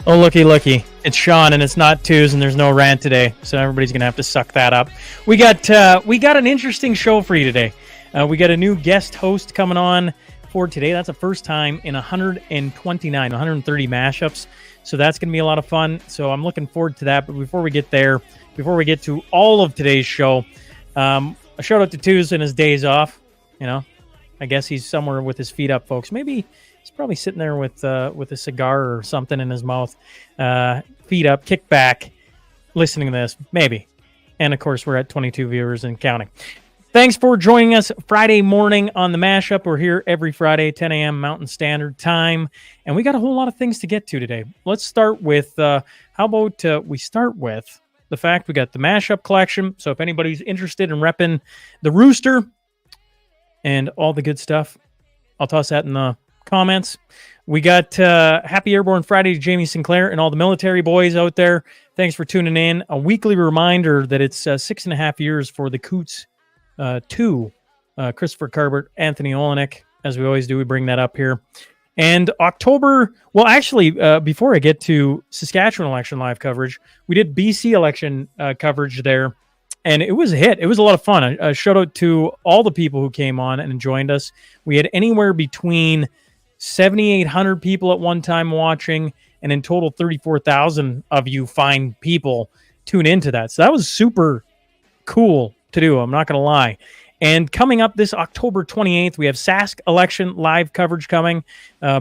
Oh, looky. It's Sean, and it's not Twos, and there's no rant today, so everybody's going to have to suck that up. We got an interesting show for you today. We got a new guest host coming on for today. That's the first time in 130 mashups, so that's going to be a lot of fun. So I'm looking forward to that, but before we get to all of today's show, a shout-out to Twos and his days off. You know, I guess he's somewhere with his feet up, folks. Maybe he's probably sitting there with a cigar or something in his mouth, feet up, kick back, listening to this, maybe. And, of course, we're at 22 viewers and counting. Thanks for joining us Friday morning on the Mashup. We're here every Friday, 10 a.m. Mountain Standard Time, and we got a whole lot of things to get to today. Let's start with, we start with the fact we got the Mashup collection. So if anybody's interested in repping the Rooster and all the good stuff, I'll toss that in the comments. We got Happy Airborne Friday to Jamie Sinclair and all the military boys out there. Thanks for tuning in. A weekly reminder that it's 6.5 years for the Coots 2, Christopher Carbert, Anthony Olenek. As we always do, we bring that up here. And October, well, actually, before I get to Saskatchewan election live coverage, we did BC election coverage there. And it was a hit. It was a lot of fun. A shout out to all the people who came on and joined us. We had anywhere between 7,800 people at one time watching, and in total 34,000 of you fine people tune into that. So that was super cool to do. I'm not going to lie. And coming up this October 28th, we have Sask election live coverage coming,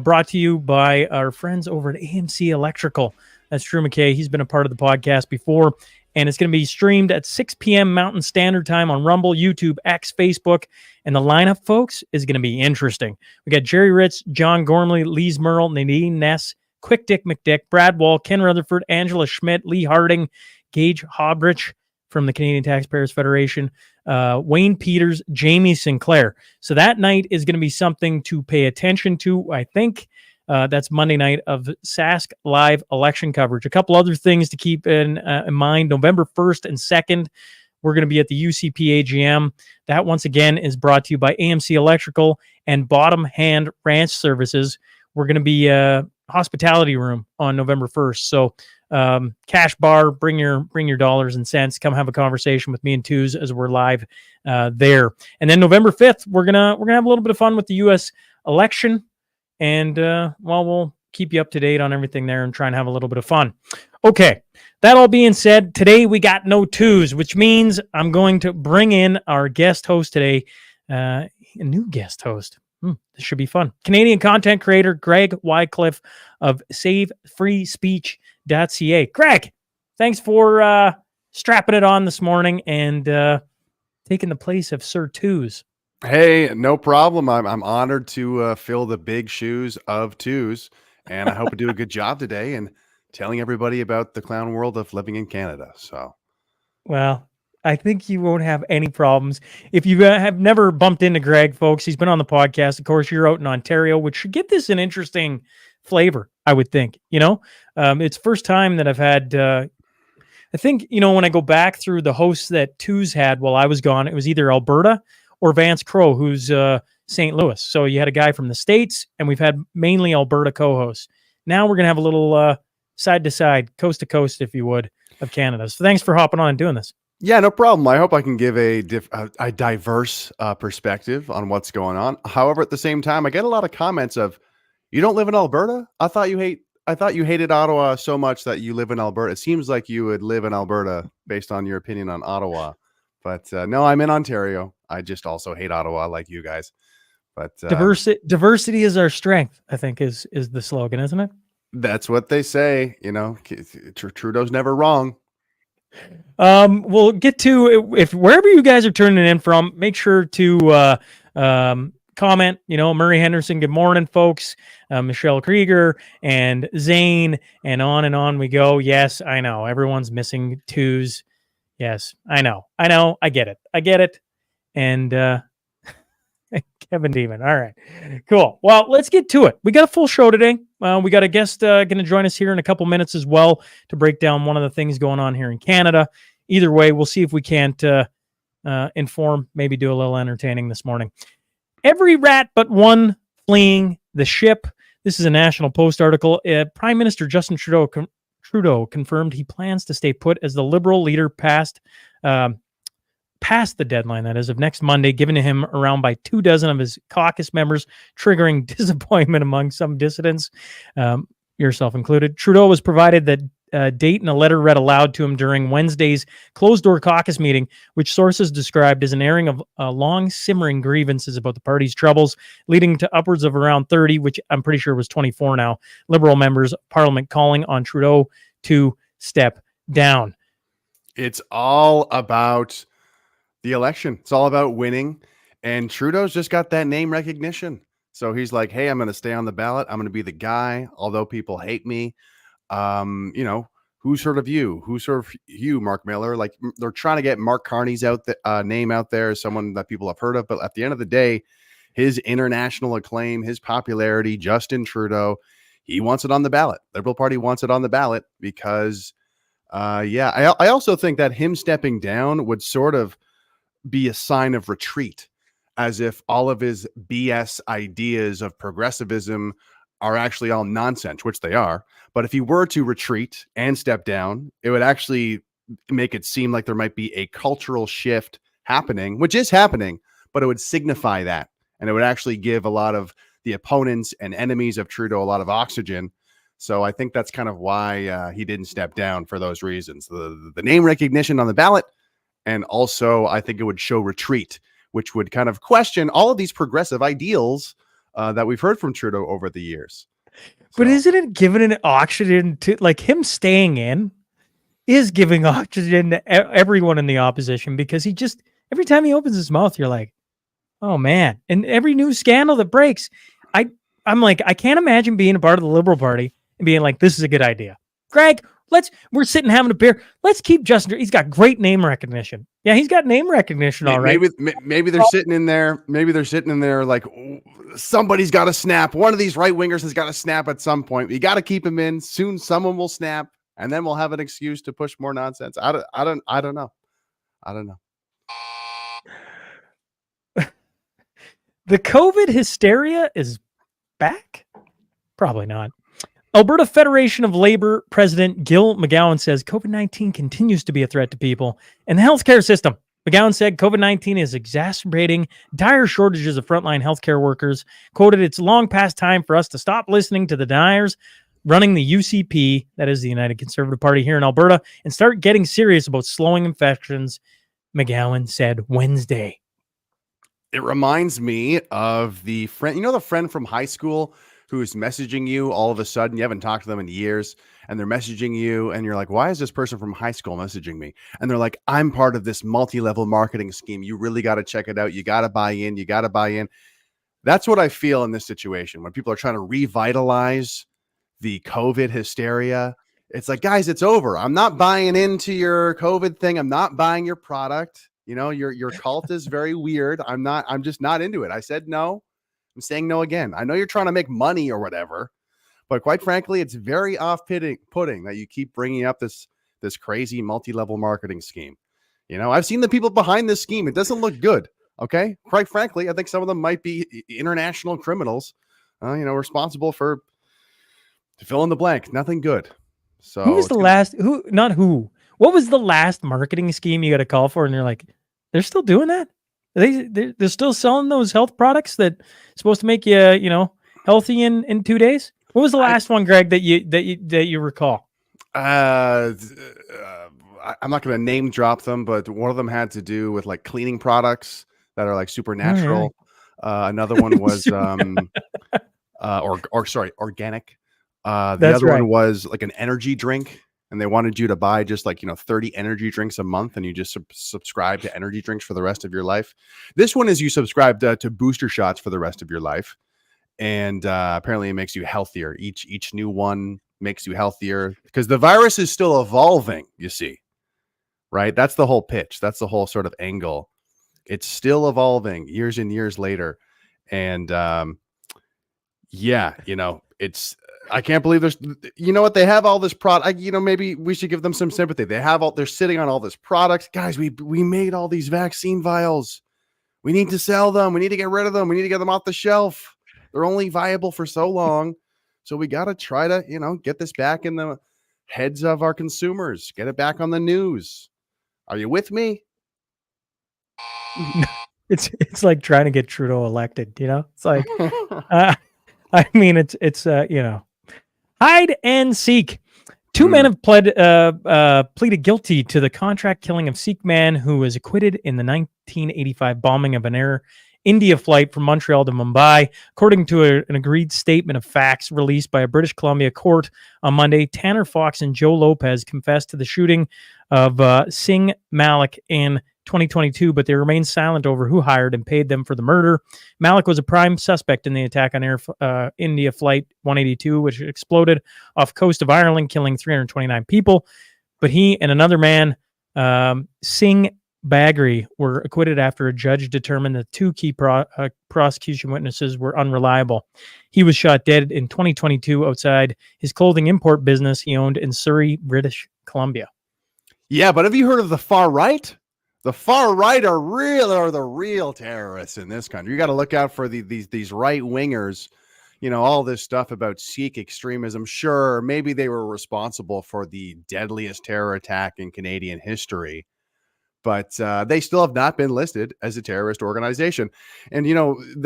brought to you by our friends over at AMC Electrical. That's Drew McKay. He's been a part of the podcast before. And it's going to be streamed at 6 p.m. Mountain Standard Time on Rumble, YouTube, X, Facebook. And the lineup, folks, is going to be interesting. We got Jerry Ritz, John Gormley, Lise Merle, Nadine Ness, Quick Dick McDick, Brad Wall, Ken Rutherford, Angela Schmidt, Lee Harding, Gage Hobrich from the Canadian Taxpayers Federation, Wayne Peters, Jamie Sinclair. So that night is going to be something to pay attention to, I think. That's Monday night of Sask live election coverage. A couple other things to keep in mind. November 1st and 2nd, we're going to be at the UCP AGM. That, once again, is brought to you by AMC Electrical and Bottom Hand Ranch Services. We're going to be hospitality room on November 1st. So cash bar, bring your dollars and cents. Come have a conversation with me and Twos as we're live there. And then November 5th, we're gonna have a little bit of fun with the U.S. election. And, we'll keep you up to date on everything there and try and have a little bit of fun. Okay, that all being said, today we got no Twos, which means I'm going to bring in our guest host today, a new guest host. This should be fun. Canadian content creator Greg Wycliffe of SaveFreeSpeech.ca. Greg, thanks for strapping it on this morning and taking the place of Sir Twos. Hey, no problem. I'm honored to fill the big shoes of Twos, and I hope to do a good job today and telling everybody about the clown world of living in Canada. So, well, I think you won't have any problems. If you have never bumped into Greg, folks, he's been on the podcast. Of course, you're out in Ontario, which should give this an interesting flavor, I would think. It's first time that I've had. I think when I go back through the hosts that Twos had while I was gone, it was either Alberta or Vance Crowe, who's St. Louis. So you had a guy from the States, and we've had mainly Alberta co-hosts. Now we're going to have a little side-to-side, coast-to-coast, if you would, of Canada. So thanks for hopping on and doing this. Yeah, no problem. I hope I can give a diverse perspective on what's going on. However, at the same time, I get a lot of comments of, you don't live in Alberta? I thought you hated Ottawa so much that you live in Alberta. It seems like you would live in Alberta based on your opinion on Ottawa. But no, I'm in Ontario. I just also hate Ottawa like you guys. But diversity is our strength, I think is the slogan, isn't it? That's what they say. Trudeau's never wrong. We'll get to if wherever you guys are tuning in from, make sure to comment. Murray Henderson, good morning, folks. Michelle Krieger and Zane, and on we go. Yes, I know everyone's missing Twos. Yes, I know. I get it. And Kevin Demon. All right. Cool. Well, let's get to it. We got a full show today. We got a guest going to join us here in a couple minutes as well to break down one of the things going on here in Canada. Either way, we'll see if we can't inform, maybe do a little entertaining this morning. Every rat but one fleeing the ship. This is a National Post article. Prime Minister Justin Trudeau confirmed he plans to stay put as the Liberal leader past the deadline, that is, of next Monday, given to him around by 24 of his caucus members, triggering disappointment among some dissidents, yourself included. Trudeau was provided that date and a letter read aloud to him during Wednesday's closed-door caucus meeting, which sources described as an airing of long simmering grievances about the party's troubles, leading to upwards of around 30, which I'm pretty sure was 24 now, Liberal members of Parliament calling on Trudeau to step down. It's all about the election. It's all about winning. And Trudeau's just got that name recognition. So he's like, hey, I'm going to stay on the ballot. I'm going to be the guy, although people hate me. Who's heard of you? Who's heard of you, Mark Miller? Like, they're trying to get Mark Carney's name out there as someone that people have heard of. But at the end of the day, his international acclaim, his popularity, Justin Trudeau, he wants it on the ballot. Liberal Party wants it on the ballot because, I also think that him stepping down would sort of be a sign of retreat, as if all of his BS ideas of progressivism are actually all nonsense, which they are. But if he were to retreat and step down, it would actually make it seem like there might be a cultural shift happening, which is happening, but it would signify that. And it would actually give a lot of the opponents and enemies of Trudeau a lot of oxygen. So I think that's kind of why he didn't step down, for those reasons. The name recognition on the ballot, and also I think it would show retreat, which would kind of question all of these progressive ideals that we've heard from Trudeau over the years. But isn't it giving an oxygen to, like, him staying in is giving oxygen to everyone in the opposition, because he just, every time he opens his mouth, you're like, oh man. And every new scandal that breaks, I'm like, I can't imagine being a part of the Liberal Party and being like, this is a good idea. Greg, we're sitting having a beer. Let's keep Justin. He's got great name recognition. Yeah, he's got name recognition, all right. Maybe they're sitting in there. Maybe they're sitting in there like, somebody's got to snap. One of these right wingers has got to snap at some point. We got to keep him in. Soon someone will snap, and then we'll have an excuse to push more nonsense. I don't know. The COVID hysteria is back? Probably not. Alberta Federation of Labor President Gil McGowan says COVID-19 continues to be a threat to people and the healthcare system. McGowan said COVID-19 is exacerbating dire shortages of frontline healthcare workers. Quoted, "It's long past time for us to stop listening to the deniers running the UCP," that is the United Conservative Party here in Alberta, "and start getting serious about slowing infections," McGowan said Wednesday. It reminds me of the friend, the friend from high school who's messaging you all of a sudden. You haven't talked to them in years, and they're messaging you, and you're like, why is this person from high school messaging me? And they're like, I'm part of this multi-level marketing scheme. You really got to check it out. You got to buy in. That's what I feel in this situation when people are trying to revitalize the COVID hysteria. It's like, guys, it's over. I'm not buying into your COVID thing. I'm not buying your product. Your cult is very weird. I'm just not into it. I said no. I'm saying no again. I know you're trying to make money or whatever, but quite frankly, it's very off-putting that you keep bringing up this crazy multi-level marketing scheme. I've seen the people behind this scheme. It doesn't look good. Okay. Quite frankly, I think some of them might be international criminals, responsible for fill in the blank. Nothing good. So what was the last marketing scheme you got a call for? And they're like, they're still doing that? They're still selling those health products that supposed to make you, healthy in 2 days? What was the last one, Greg, that you recall? I'm not going to name drop them, but one of them had to do with like cleaning products that are like supernatural. Another one was organic. The other one was like an energy drink. And they wanted you to buy just 30 energy drinks a month, and you just subscribe to energy drinks for the rest of your life. This one is you subscribe to booster shots for the rest of your life. And apparently it makes you healthier. Each new one makes you healthier because the virus is still evolving, you see, right? That's the whole pitch. That's the whole sort of angle It's still evolving years and years later. And yeah, it's I can't believe there's what they have all this product. Maybe we should give them some sympathy. They're sitting on all this products. Guys, we made all these vaccine vials. We need to sell them. We need to get rid of them. We need to get them off the shelf. They're only viable for so long. So we got to try to, get this back in the heads of our consumers. Get it back on the news. Are you with me? It's like trying to get Trudeau elected, It's like I mean it's hide and seek. Two men have pleaded guilty to the contract killing of Sikh man who was acquitted in the 1985 bombing of an Air India flight from Montreal to Mumbai. According to an agreed statement of facts released by a British Columbia court on Monday, Tanner Fox and Joe Lopez confessed to the shooting of Singh Malik in 2022, but they remained silent over who hired and paid them for the murder. Malik was a prime suspect in the attack on Air India Flight 182, which exploded off the coast of Ireland, killing 329 people. But he and another man, Singh Bagri, were acquitted after a judge determined that two key prosecution witnesses were unreliable. He was shot dead in 2022 outside his clothing import business he owned in Surrey, British Columbia. Yeah, but have you heard of the far right? The far right are the real terrorists in this country. You got to look out for these right wingers. All this stuff about Sikh extremism. Sure, maybe they were responsible for the deadliest terror attack in Canadian history, but they still have not been listed as a terrorist organization. And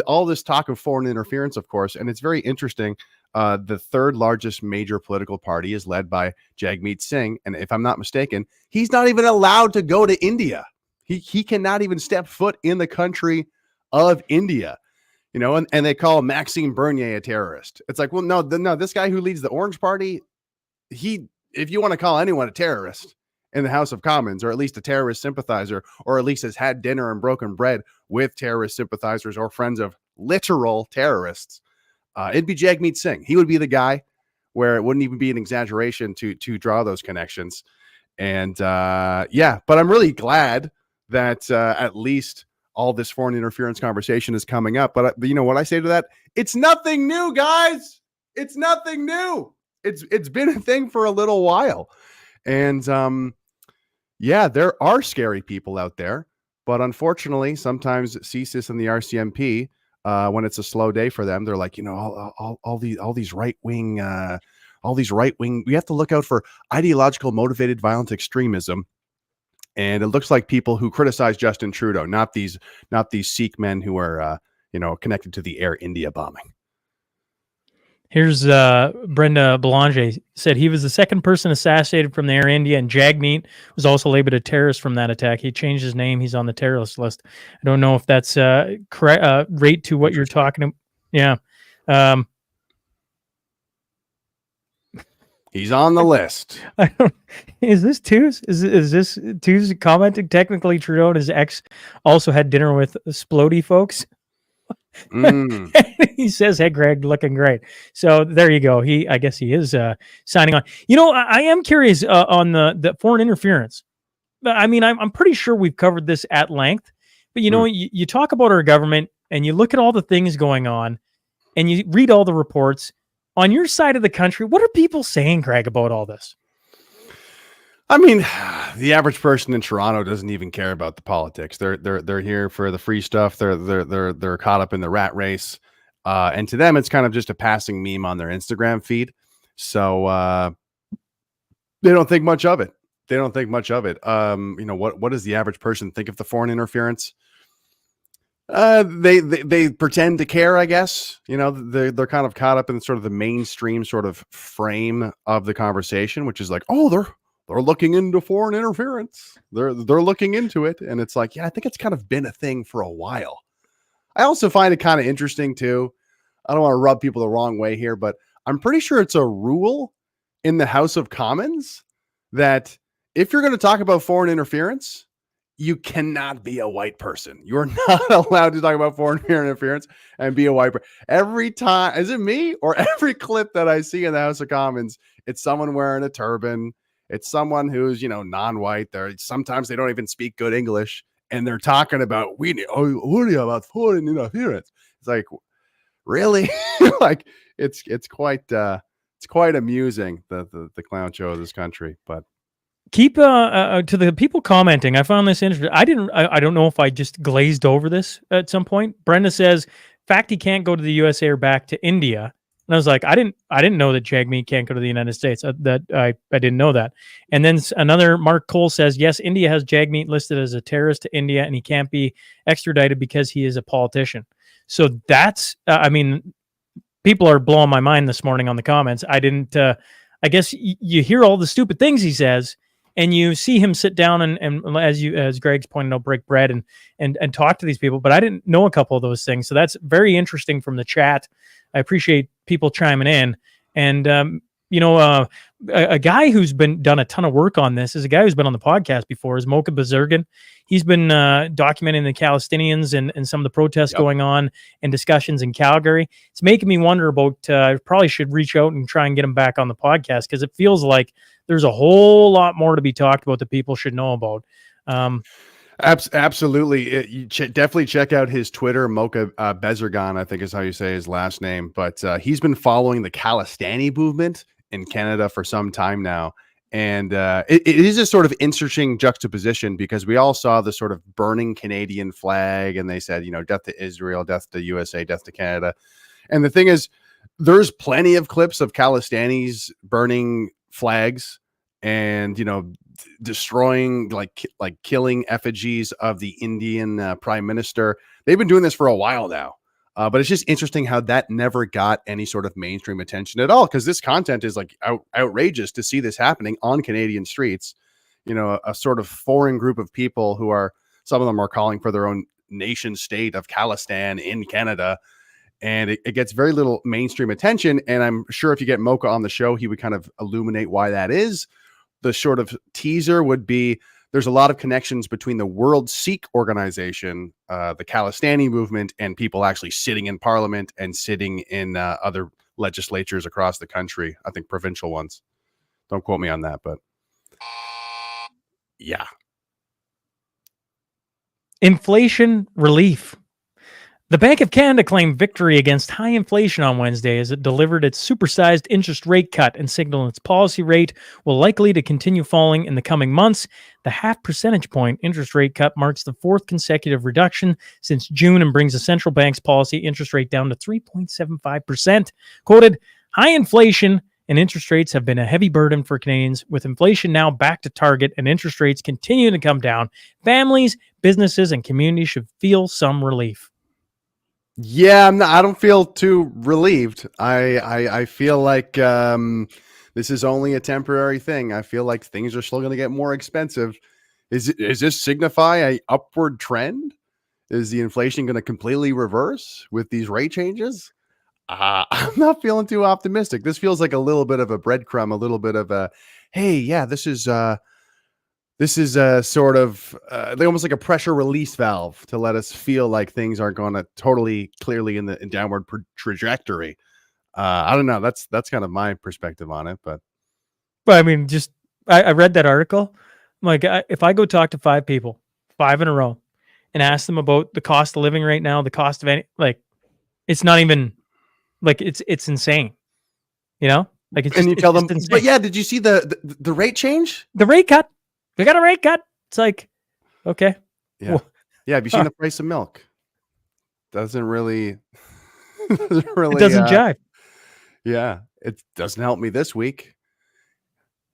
all this talk of foreign interference, of course, and it's very interesting. The third largest major political party is led by Jagmeet Singh, and if I'm not mistaken, he's not even allowed to go to India. He cannot even step foot in the country of India, and they call Maxime Bernier a terrorist. It's like, well, no, this guy who leads the Orange Party, if you want to call anyone a terrorist in the House of Commons, or at least a terrorist sympathizer, or at least has had dinner and broken bread with terrorist sympathizers or friends of literal terrorists, it'd be Jagmeet Singh. He would be the guy where it wouldn't even be an exaggeration to draw those connections. And but I'm really glad that at least all this foreign interference conversation is coming up. But you know what I say to that? It's nothing new, guys. It's nothing new. It's been a thing for a little while. And there are scary people out there. But unfortunately, sometimes CSIS and the RCMP, when it's a slow day for them, they're like, all these right wing, we have to look out for ideological motivated violent extremism. And it looks like people who criticize Justin Trudeau, not these Sikh men who are, connected to the Air India bombing. Here's Brenda Belanger said he was the second person assassinated from the Air India, and Jagmeet was also labeled a terrorist from that attack. He changed his name. He's on the terrorist list. I don't know if that's correct rate to what you're talking about. Yeah. He's on the list. Is this Twos? Is this Twos commenting? Technically, Trudeau and his ex also had dinner with Splody folks. He says, "Hey, Greg, looking great." So there you go. I guess he is signing on. I am curious on the foreign interference. I mean, I'm pretty sure we've covered this at length. But you talk about our government and you look at all the things going on, and you read all the reports. On your side of the country, what are people saying, Greg, about all this? I mean, the average person in Toronto doesn't even care about the politics. They're here for the free stuff. They're caught up in the rat race, and to them, it's kind of just a passing meme on their Instagram feed. So they don't think much of it. What does the average person think of the foreign interference? They pretend to care, I guess. They're kind of caught up in sort of the mainstream sort of frame of the conversation, which is like, oh, they're looking into foreign interference. They're looking into it, and it's like, yeah, I think it's kind of been a thing for a while. I also find it kind of interesting too. I don't want to rub people the wrong way here, but I'm pretty sure it's a rule in the House of Commons that if you're going to talk about foreign interference, you cannot be a white person. You're not allowed to talk about foreign interference and be a white person. Every time, is it me or every clip that I see in the House of Commons, it's someone wearing a turban. It's someone who's, non-white. Sometimes they don't even speak good English. and they're talking about what do you about foreign interference? It's like, really? Like it's quite amusing, the clown show of this country. But Keep to the people commenting. I found this interesting. I don't know if I just glazed over this at some point. Brenda says, "Fact he can't go to the USA or back to India." And I was like, I didn't know that Jagmeet can't go to the United States. I didn't know that. And then another Mark Cole says, yes, India has Jagmeet listed as a terrorist to India, and he can't be extradited because he is a politician. So that's, I mean, people are blowing my mind this morning on the comments. I didn't. I guess you hear all the stupid things he says, and you see him sit down and as Greg's pointed out, break bread and talk to these people. But I didn't know a couple of those things, so that's very interesting from the chat. I appreciate people chiming in. And a guy who's done a ton of work on this is a guy who's been on the podcast before, is Mocha Bazurgan. He's been documenting the Palestinians and some of the protests going on and discussions in Calgary. It's making me wonder about, I probably should reach out and try and get him back on the podcast, because it feels like there's a whole lot more to be talked about that people should know about. Absolutely. You definitely check out his Twitter, Mocha Bezergan, I think is how you say his last name. But he's been following the Khalistani movement in Canada for some time now. And it is a sort of interesting juxtaposition, because we all saw the sort of burning Canadian flag, and they said, death to Israel, death to USA, death to Canada. And the thing is, there's plenty of clips of Khalistanis burning flags and, destroying, like killing effigies of the Indian prime minister. They've been doing this for a while now. But it's just interesting how that never got any sort of mainstream attention at all, because this content is like outrageous to see this happening on Canadian streets. A sort of foreign group of people who are, some of them are calling for their own nation state of Khalistan in Canada. And it gets very little mainstream attention. And I'm sure if you get Mocha on the show, he would kind of illuminate why that is. The sort of teaser would be, there's a lot of connections between the World Sikh organization, the Khalistani movement, and people actually sitting in parliament and sitting in other legislatures across the country. I think provincial ones. Don't quote me on that, but yeah. Inflation relief. The Bank of Canada claimed victory against high inflation on Wednesday as it delivered its supersized interest rate cut and signaled its policy rate will likely to continue falling in the coming months. The half percentage point interest rate cut marks the fourth consecutive reduction since June and brings the central bank's policy interest rate down to 3.75%. Quoted, high inflation and interest rates have been a heavy burden for Canadians. With inflation now back to target and interest rates continuing to come down, families, businesses, and communities should feel some relief. Yeah, I don't feel too relieved. I feel like this is only a temporary thing. I feel like things are still going to get more expensive. Is this signify a upward trend? Is the inflation going to completely reverse with these rate changes? I'm not feeling too optimistic. This feels like a little bit of a breadcrumb, a little bit of a, hey, yeah, this is a sort of almost like a pressure release valve to let us feel like things aren't going to totally clearly in the downward trajectory. I don't know. That's kind of my perspective on it. But I mean, I read that article. I'm like, if I go talk to 5 people, 5 in a row, and ask them about the cost of living right now, the cost of it's not even like it's insane. Like it's and you tell them, insane. But yeah, did you see the rate change? The rate cut. We got a rate cut. It's like, okay. Yeah. Well, yeah. Have you seen the price of milk? Doesn't really, it doesn't jive. Yeah. It doesn't help me this week.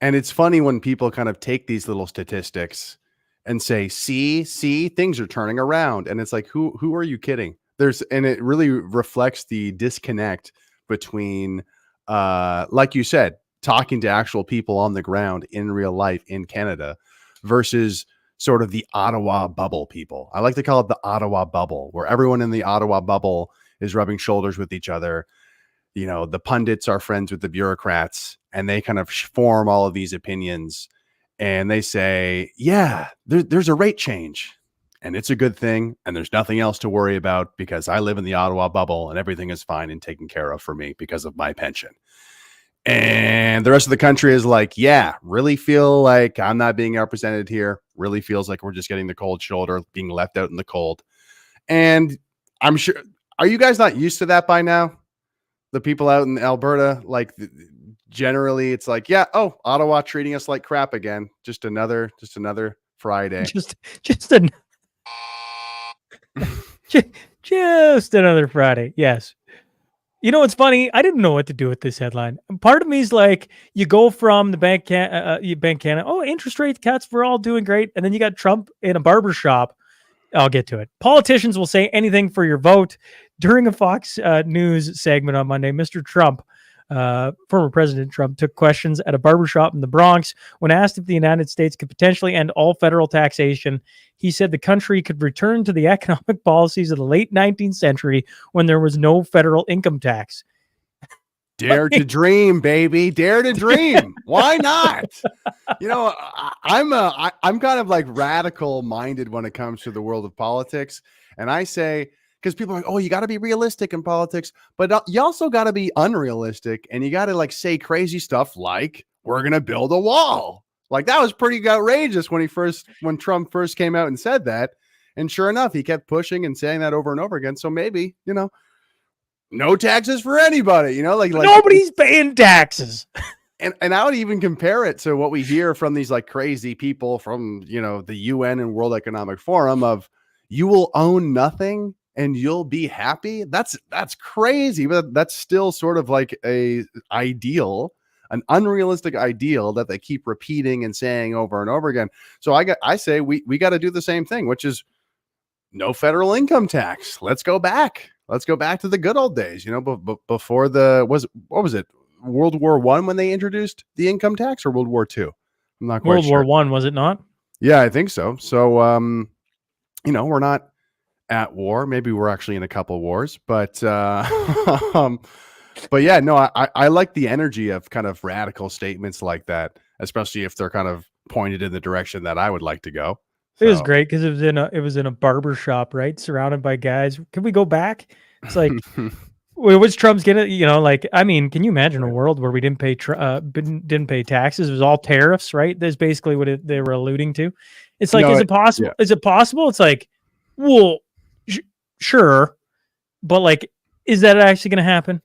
And it's funny when people kind of take these little statistics and say, see, things are turning around. And it's like, who are you kidding? And it really reflects the disconnect between, like you said, talking to actual people on the ground in real life in Canada versus sort of the Ottawa bubble people. I like to call it the Ottawa bubble, where everyone in the Ottawa bubble is rubbing shoulders with each other. The pundits are friends with the bureaucrats, and they kind of form all of these opinions, and they say, yeah, there's a rate change and it's a good thing. And there's nothing else to worry about because I live in the Ottawa bubble and everything is fine and taken care of for me because of my pension. And the rest of the country is like, yeah, really feel like I'm not being represented here. Really feels like we're just getting the cold shoulder, being left out in the cold. And I'm sure, are you guys not used to that by now? The people out in Alberta, like generally it's like, yeah, oh, Ottawa treating us like crap again. Just another Friday. Just an just another Friday. Yes. You know what's funny? I didn't know what to do with this headline. Part of me is like, you go from the Bank Canada, oh, interest rate cuts, we're all doing great, and then you got Trump in a barber shop. I'll get to it. Politicians will say anything for your vote. During a Fox News segment on Monday, Mr. Trump, former President Trump, took questions at a barbershop in the Bronx. When asked if the United States could potentially end all federal taxation, he said the country could return to the economic policies of the late 19th century when there was no federal income tax. Dare to dream, baby. Dare to dream. Why not? You know, I'm kind of like radical minded when it comes to the world of politics. And I say, because people are like, oh, you got to be realistic in politics, but you also got to be unrealistic, and you got to like say crazy stuff like, we're going to build a wall. Like that was pretty outrageous when Trump first came out and said that. And sure enough, he kept pushing and saying that over and over again. So maybe, you know, no taxes for anybody, you know, like nobody's paying taxes. And I would even compare it to what we hear from these like crazy people from, you know, the UN and World Economic Forum of, you will own nothing and you'll be happy. That's crazy, but that's still sort of like an unrealistic ideal that they keep repeating and saying over and over again. So I say we got to do the same thing, which is no federal income tax. Let's go back to the good old days, you know, before what was it? World War I when they introduced the income tax, or World War II? I'm not quite sure. World War I, was it not? Yeah, I think so. So, you know, we're not at war. Maybe we're actually in a couple of wars, but but yeah, no, I like the energy of kind of radical statements like that, especially if they're kind of pointed in the direction that I would like to go. It was great because it was in a barber shop, right? Surrounded by guys. Can we go back? It's like, what's Trump's gonna, you know, like, I mean, can you imagine a world where we didn't pay taxes? It was all tariffs, right? That's basically what they were alluding to. It's like, is it possible? Yeah. Is it possible? It's like, well, sure, but like, is that actually going to happen?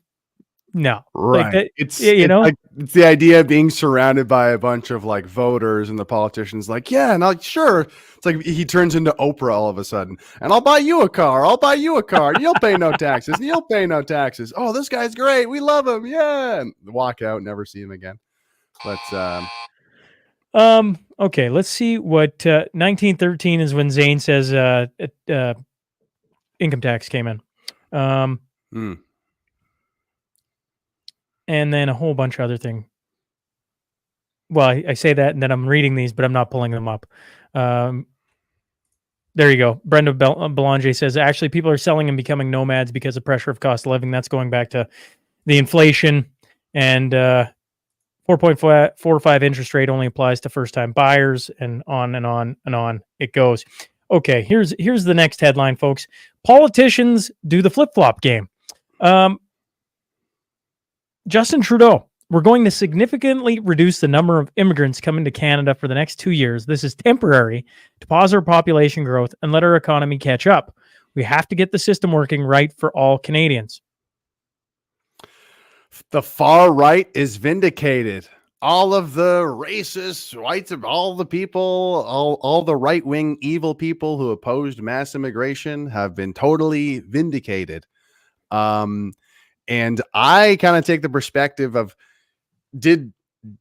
No, right. Like it's the idea of being surrounded by a bunch of like voters, and the politicians like, yeah, and like, sure. It's like he turns into Oprah all of a sudden, and I'll buy you a car. And you'll pay no taxes. Oh, this guy's great. We love him. Yeah. And walk out, never see him again. Let's okay, let's see what 1913 is when Zane says income tax came in. And then a whole bunch of other things. Well, I say that, and then I'm reading these, but I'm not pulling them up. There you go. Brenda Belanger says, actually, people are selling and becoming nomads because of pressure of cost of living. That's going back to the inflation, and 4.45 interest rate only applies to first-time buyers, and on and on and on it goes. Okay, here's the next headline, folks. Politicians do the flip-flop game. Justin Trudeau, we're going to significantly reduce the number of immigrants coming to Canada for the next 2 years. This is temporary to pause our population growth and let our economy catch up. We have to get the system working right for all Canadians. The far right is vindicated. All of the racists, whites, all the people, all the right-wing evil people who opposed mass immigration have been totally vindicated. And I kind of take the perspective of, did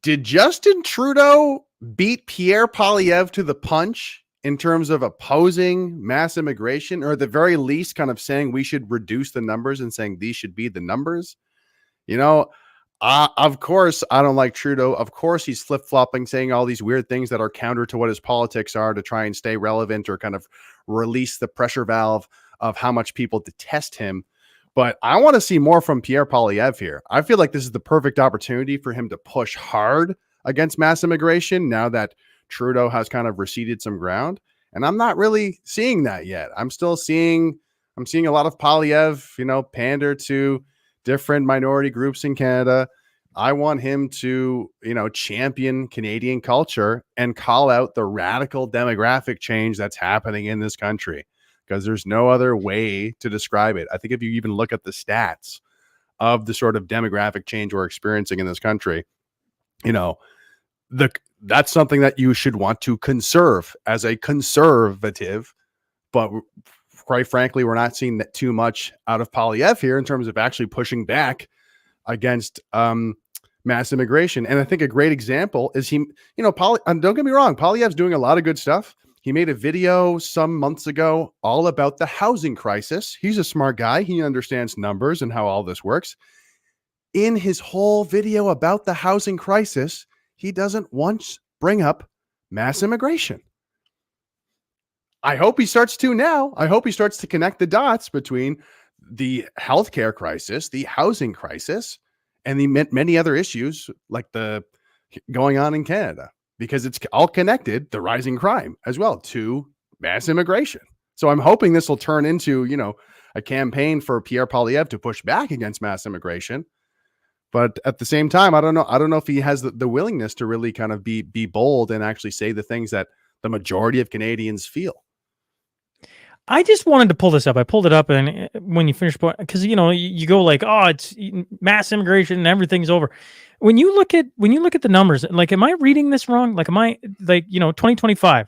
Justin Trudeau beat Pierre Poilievre to the punch in terms of opposing mass immigration, or at the very least kind of saying we should reduce the numbers and saying these should be the numbers? You know, of course, I don't like Trudeau. Of course, he's flip-flopping, saying all these weird things that are counter to what his politics are to try and stay relevant or kind of release the pressure valve of how much people detest him. But I want to see more from Pierre Poilievre here. I feel like this is the perfect opportunity for him to push hard against mass immigration now that Trudeau has kind of receded some ground. And I'm not really seeing that yet. I'm seeing a lot of Poilievre, you know, pander to different minority groups in Canada. I want him to, champion Canadian culture and call out the radical demographic change that's happening in this country, because there's no other way to describe it. I think if you even look at the stats of the sort of demographic change we're experiencing in this country, that's something that you should want to conserve as a conservative. But quite frankly, we're not seeing that too much out of Poilievre here in terms of actually pushing back against mass immigration. And I think a great example is don't get me wrong, Poilievre's doing a lot of good stuff. He made a video some months ago all about the housing crisis. He's a smart guy. He understands numbers and how all this works. In his whole video about the housing crisis, he doesn't once bring up mass immigration. I hope he starts to now. I hope he starts to connect the dots between the healthcare crisis, the housing crisis, and the many other issues like the going on in Canada, because it's all connected, the rising crime as well, to mass immigration. So I'm hoping this will turn into, a campaign for Pierre Poilievre to push back against mass immigration. But at the same time, I don't know if he has the willingness to really kind of be bold and actually say the things that the majority of Canadians feel. I just wanted to pull this up. I pulled it up, and when you finish, because you go like, oh, it's mass immigration and everything's over. When you look at the numbers, like, am I reading this wrong? Like, am I 2025,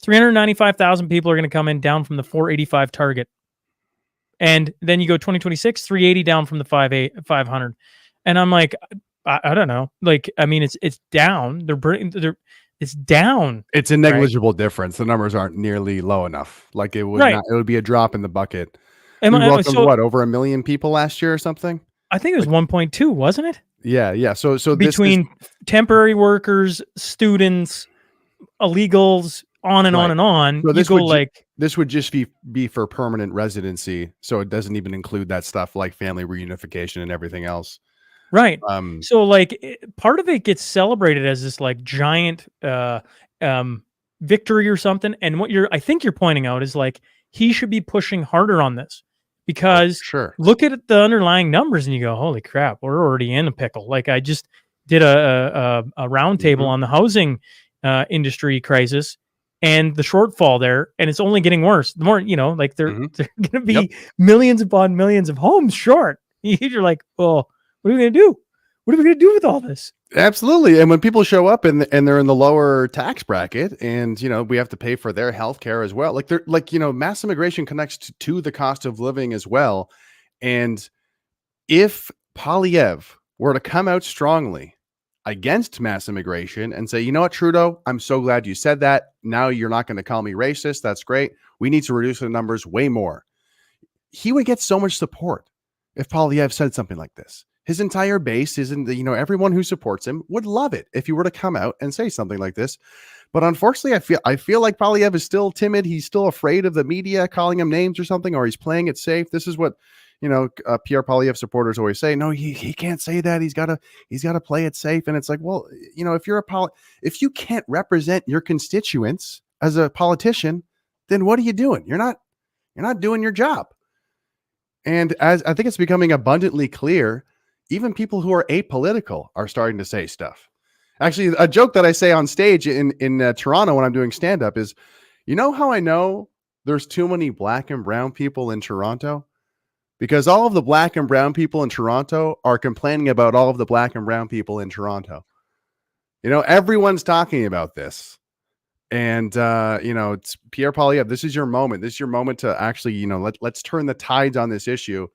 395,000 people are going to come in, down from the 485 target, and then you go 2026, 380 down from the 500, and I'm like, I don't know. Like, I mean, it's down. It's down. It's a negligible difference. The numbers aren't nearly low enough. Like, it would be a drop in the bucket. We welcomed over 1 million people last year or something? I think it was 1.2, wasn't it? Yeah. So between temporary workers, students, illegals, on and on and on. So this would just be for permanent residency. So it doesn't even include that stuff like family reunification and everything else. Right. So like part of it gets celebrated as this like giant victory or something. And what I think you're pointing out is like he should be pushing harder on this, because look at the underlying numbers and you go, holy crap, we're already in a pickle. Like, I just did a roundtable on the housing industry crisis and the shortfall there, and it's only getting worse. The more, they're going to be millions upon millions of homes short. You're like, oh, what are we going to do? What are we going to do with all this? Absolutely. And when people show up and they're in the lower tax bracket, and, we have to pay for their health care as well. Mass immigration connects to the cost of living as well. And if Poilievre were to come out strongly against mass immigration and say, you know what, Trudeau, I'm so glad you said that. Now you're not going to call me racist. That's great. We need to reduce the numbers way more. He would get so much support if Poilievre said something like this. His entire base everyone who supports him would love it if he were to come out and say something like this. But unfortunately, I feel like Poilievre is still timid. He's still afraid of the media calling him names or something, or he's playing it safe. This is what, Pierre Poilievre supporters always say. No, he can't say that. He's got to play it safe. And it's like, well, if you can't represent your constituents as a politician, then what are you doing? You're not doing your job. And as I think it's becoming abundantly clear, even people who are apolitical are starting to say stuff. Actually, a joke that I say on stage in Toronto when I'm doing stand-up is, how I know there's too many black and brown people in Toronto? Because all of the black and brown people in Toronto are complaining about all of the black and brown people in Toronto. Everyone's talking about this. And, it's Pierre Poilievre, this is your moment. This is your moment to actually, let's turn the tides on this issue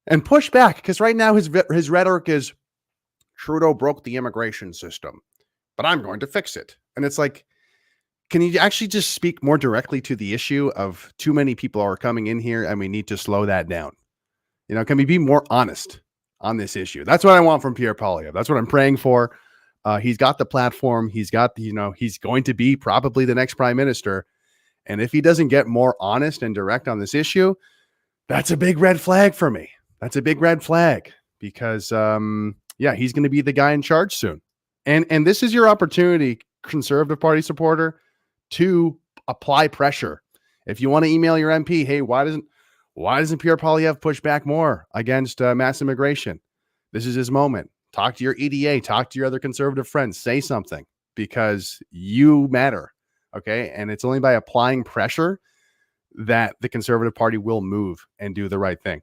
and push back. Because right now his rhetoric is, Trudeau broke the immigration system, but I'm going to fix it. And it's like, can you actually just speak more directly to the issue of too many people are coming in here and we need to slow that down? Can we be more honest on this issue? That's what I want from Pierre Poilievre. That's what I'm praying for. He's got the platform. He's got, he's going to be probably the next prime minister. And if he doesn't get more honest and direct on this issue, that's a big red flag for me. That's a big red flag because, he's going to be the guy in charge soon. And this is your opportunity, Conservative Party supporter, to apply pressure. If you want to email your MP, hey, why doesn't Pierre Poilievre push back more against mass immigration? This is his moment talk to your EDA, talk to your other conservative friends, say something, because you matter. Okay. And it's only by applying pressure that the Conservative Party will move and do the right thing.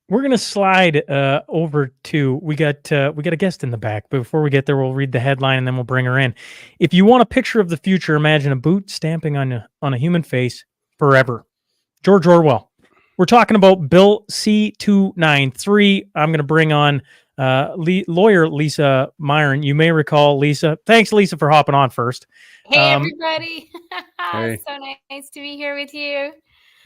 We're gonna slide over to we got a guest in the back. But before we get there, we'll read the headline and then we'll bring her in. If you want a picture of the future, imagine a boot stamping on a human face forever. George Orwell. We're talking about Bill C-293. I'm gonna bring on lawyer Lisa Myron. You may recall Lisa. Thanks, Lisa, for hopping on first. Hey, everybody. Hey. So nice to be here with you.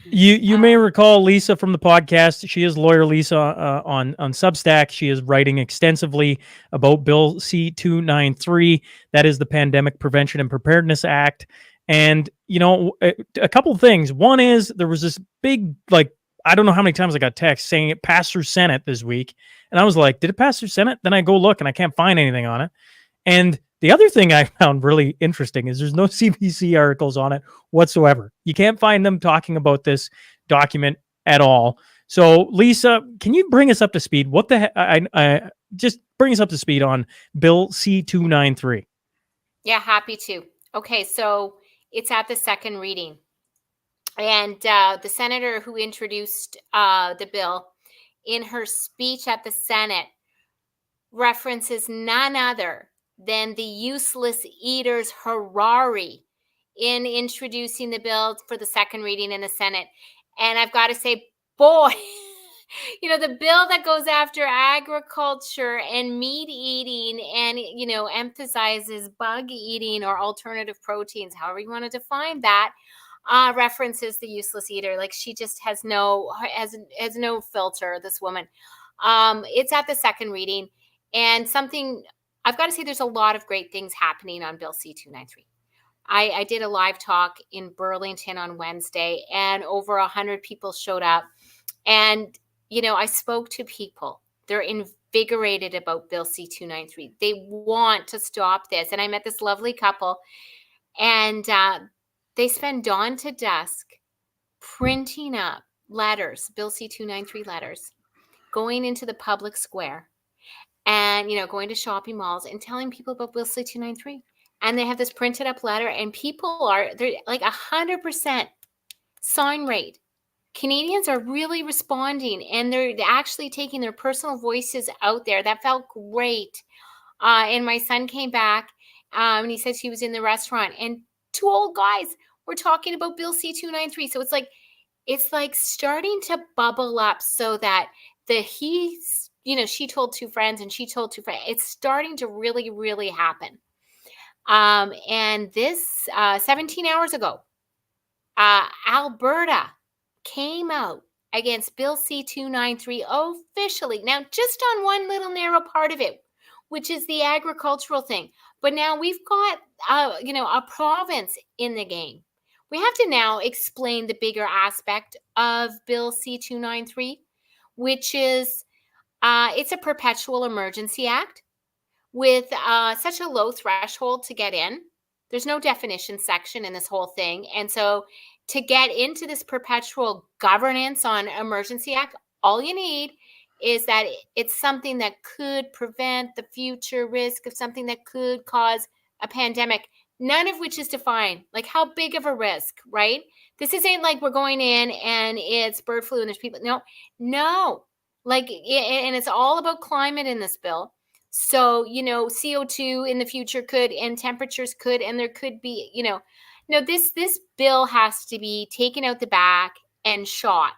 You may recall Lisa from the podcast. She is lawyer Lisa on Substack. She is writing extensively about Bill C-293. That is the Pandemic Prevention and Preparedness Act. And, you know, a couple of things. One is there was this big, like, I don't know how many times I got text saying it passed through Senate this week. And I was like, did it pass through Senate? Then I go look and I can't find anything on it. And the other thing I found really interesting is there's no CBC articles on it whatsoever. You can't find them talking about this document at all. So, Lisa, can you bring us up to speed? What the heck? Just bring us up to speed on Bill C-293. Yeah, happy to. Okay, so it's at the second reading. And the senator who introduced the bill in her speech at the Senate references none other than the useless eaters Harari in introducing the bill for the second reading in the Senate. And I've got to say, boy, you know, the bill that goes after agriculture and meat eating and, you know, emphasizes bug eating or alternative proteins, however you want to define that, references the useless eater. Like, she just has no filter, this woman. It's at the second reading. And something, I've got to say, there's a lot of great things happening on Bill C-293. I did a live talk in Burlington on Wednesday, and over 100 people showed up. And, you know, I spoke to people. They're invigorated about Bill C-293. They want to stop this. And I met this lovely couple, and they spend dawn to dusk printing up letters, Bill C-293 letters, going into the public square and, you know, going to shopping malls and telling people about Bill C-293. And they have this printed up letter, and they're like 100% sign rate. Canadians are really responding, and they're actually taking their personal voices out there. That felt great. And my son came back, and he said he was in the restaurant, and two old guys were talking about Bill C-293. So it's like starting to bubble up, so that she told two friends and she told two friends. It's starting to really, really happen. And this 17 hours ago, Alberta came out against Bill C-293 officially. Now, just on one little narrow part of it, which is the agricultural thing. But now we've got, a province in the game. We have to now explain the bigger aspect of Bill C-293, which is it's a perpetual emergency act with such a low threshold to get in. There's no definition section in this whole thing. And so to get into this perpetual governance on emergency act, all you need is that it's something that could prevent the future risk of something that could cause a pandemic, none of which is defined. Like, how big of a risk, right? This isn't like we're going in and it's bird flu and there's people. No. Like, and it's all about climate in this bill. So, you know, CO2 in the future could, and temperatures could, and there could be, this bill has to be taken out the back and shot.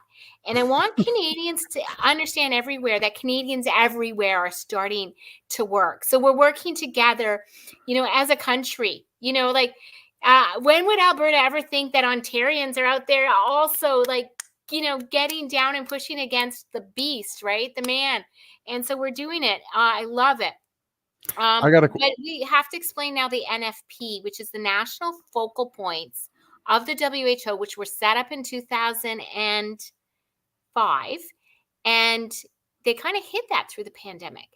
And I want Canadians to understand everywhere that Canadians everywhere are starting to work. So we're working together, as a country, when would Alberta ever think that Ontarians are out there also getting down and pushing against the beast, right? The man. And so we're doing it. I love it. But we have to explain now the NFP, which is the National Focal Points of the WHO, which were set up in 2005. And they kind of hit that through the pandemic.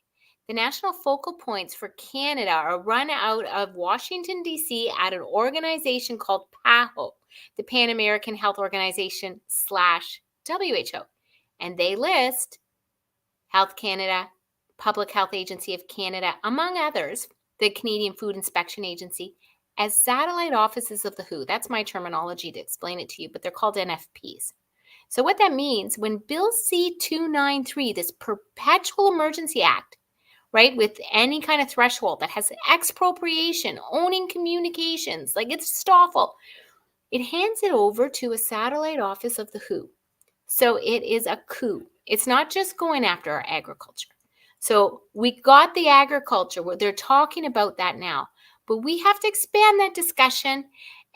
The National Focal Points for Canada are run out of Washington, D.C. at an organization called PAHO, the Pan American Health Organization /WHO. And they list Health Canada, Public Health Agency of Canada, among others, the Canadian Food Inspection Agency, as satellite offices of the WHO. That's my terminology to explain it to you, but they're called NFPs. So what that means, when Bill C-293, this Perpetual Emergency Act, right, with any kind of threshold that has expropriation, owning communications, like it's just awful, it hands it over to a satellite office of the WHO. So it is a coup. It's not just going after our agriculture. So we got the agriculture, where they're talking about that now, but we have to expand that discussion,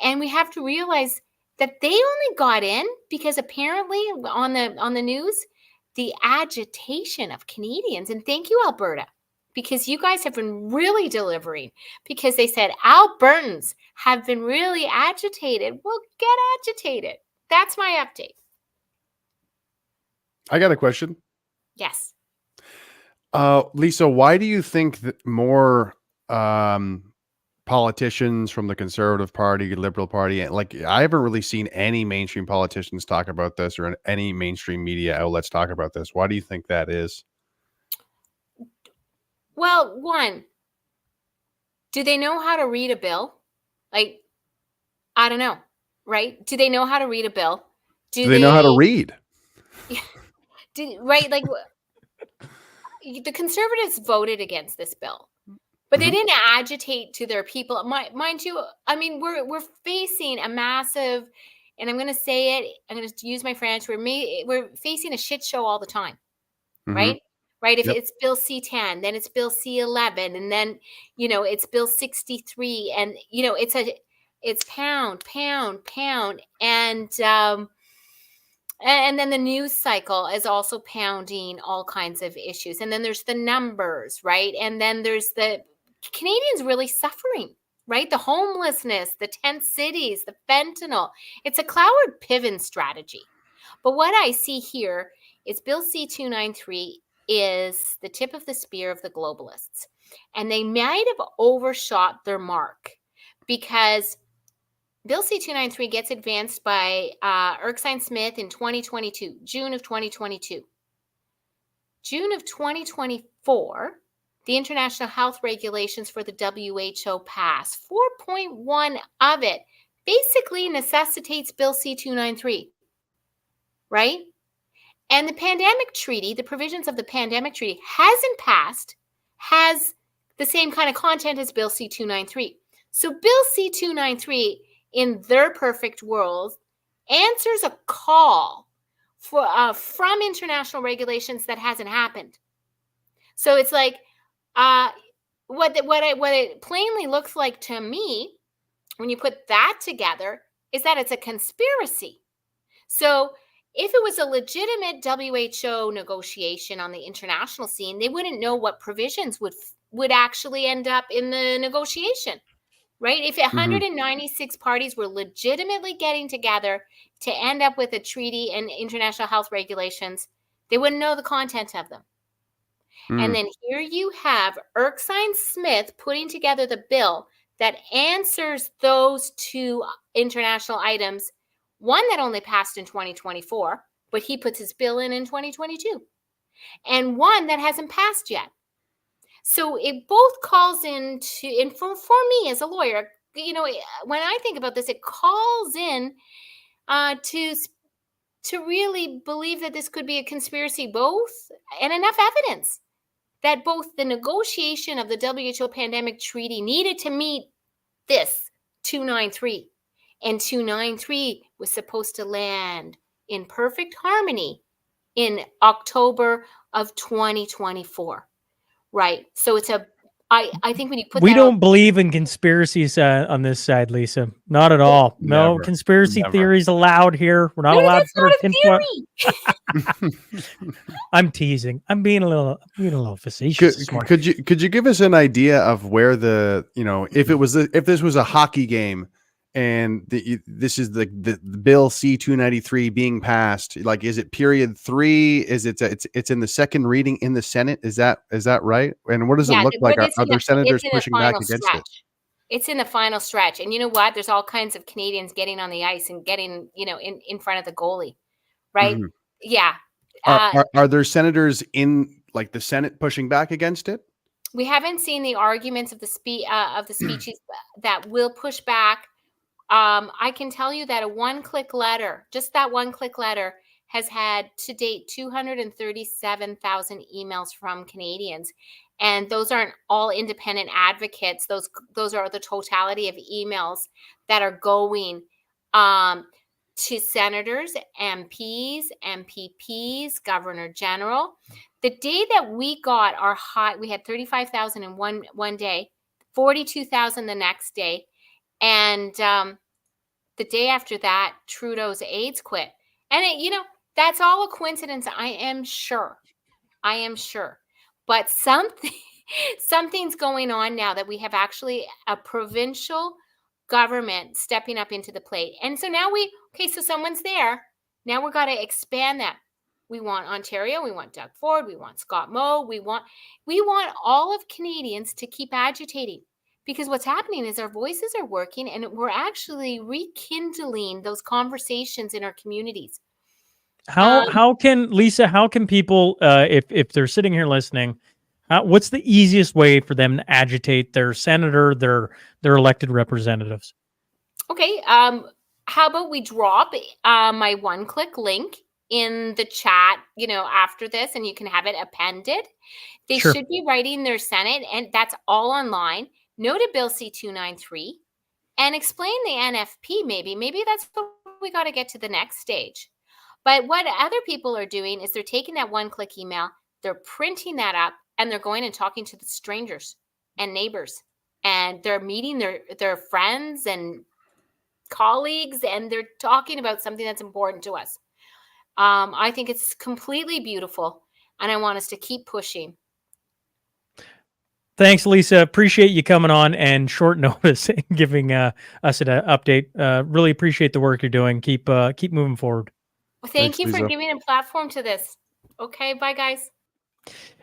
and we have to realize that they only got in because apparently on the news, the agitation of Canadians, and thank you, Alberta, because you guys have been really delivering, because they said Albertans have been really agitated. Well, get agitated. That's my update. I got a question. Yes. Lisa, why do you think that more politicians from the Conservative Party, Liberal Party, like I haven't really seen any mainstream politicians talk about this, or any mainstream media outlets talk about this? Why do you think that is? Well, one, do they know how to read a bill? Like, I don't know, right? Do they know how to read a bill? Do they know how to read? Right? Like, the Conservatives voted against this bill, but they didn't agitate to their people. Mind you, I mean, we're facing a massive, and I'm going to say it, I'm going to use my French, we're facing a shit show all the time, right? Right? If it's Bill C-10, then it's Bill C-11, and then, it's Bill 63, and, it's pound, and then the news cycle is also pounding all kinds of issues. And then there's the numbers, right? And then there's the Canadians really suffering, right? The homelessness, the tent cities, the fentanyl. It's a Cloward-Piven strategy. But what I see here is Bill C-293 is the tip of the spear of the globalists. And they might have overshot their mark, because Bill C-293 gets advanced by Erskine Smith in 2022, June of 2022. June of 2024, the international health regulations for the WHO pass. 4.1 of it basically necessitates Bill C-293, right? And the pandemic treaty, the provisions of the pandemic treaty hasn't passed, has the same kind of content as Bill C-293. So Bill C-293, in their perfect world, answers a call from international regulations that hasn't happened. So it's like what it plainly looks like to me, when you put that together, is that it's a conspiracy. So if it was a legitimate WHO negotiation on the international scene, they wouldn't know what provisions would actually end up in the negotiation. Right? If 196 parties were legitimately getting together to end up with a treaty and international health regulations, they wouldn't know the content of them. And then here you have Erskine Smith putting together the bill that answers those two international items, one that only passed in 2024, but he puts his bill in 2022, and one that hasn't passed yet. So it both calls into, and for me as a lawyer, when I think about this, it calls in to really believe that this could be a conspiracy, both, and enough evidence that both the negotiation of the WHO pandemic treaty needed to meet this 293, and 293 was supposed to land in perfect harmony in October of 2024. Right. So it's I think when you put we don't believe in conspiracies on this side, Lisa. Not at all. No conspiracy theories allowed here. We're not allowed to theory. I'm teasing. I'm being a little facetious. Could you give us an idea of where if this was a hockey game, and this is the Bill C-293 being passed, like, is it period 3? Is it's in the second reading in the Senate? Is that right? And what does it look like? Are there senators pushing back against it? It's in the final stretch. And you know what? There's all kinds of Canadians getting on the ice and getting, in front of the goalie, right? Yeah. Are there senators in like the Senate pushing back against it? We haven't seen the arguments of the speeches that will push back. I can tell you that a one-click letter, just that one-click letter, has had to date 237,000 emails from Canadians, and those aren't all independent advocates. Those are the totality of emails that are going to senators, MPs, MPPs, Governor General. The day that we got our high, we had 35,000 in one day, 42,000 the next day, and the day after that, Trudeau's aides quit. And that's all a coincidence. I am sure. But something's going on now that we have actually a provincial government stepping up into the plate. And so now so someone's there. Now we've got to expand that. We want Ontario. We want Doug Ford. We want Scott Moe. We want all of Canadians to keep agitating. Because what's happening is our voices are working, and we're actually rekindling those conversations in our communities. How can people, if they're sitting here listening, what's the easiest way for them to agitate their senator, their elected representatives? Okay. How about we drop my one-click link in the chat, after this, and you can have it appended. They Sure. should be writing their Senate, and that's all online. Note a Bill C-293 and explain the NFP. Maybe that's what we got to get to the next stage. But what other people are doing is they're taking that one-click email, they're printing that up, and they're going and talking to the strangers and neighbors, and they're meeting their friends and colleagues, and they're talking about something that's important to us. I think it's completely beautiful, and I want us to keep pushing. Thanks, Lisa. Appreciate you coming on and short notice and giving us an update. Really appreciate the work you're doing. Keep moving forward. Well, thank you for giving a platform to this. Okay, bye, guys.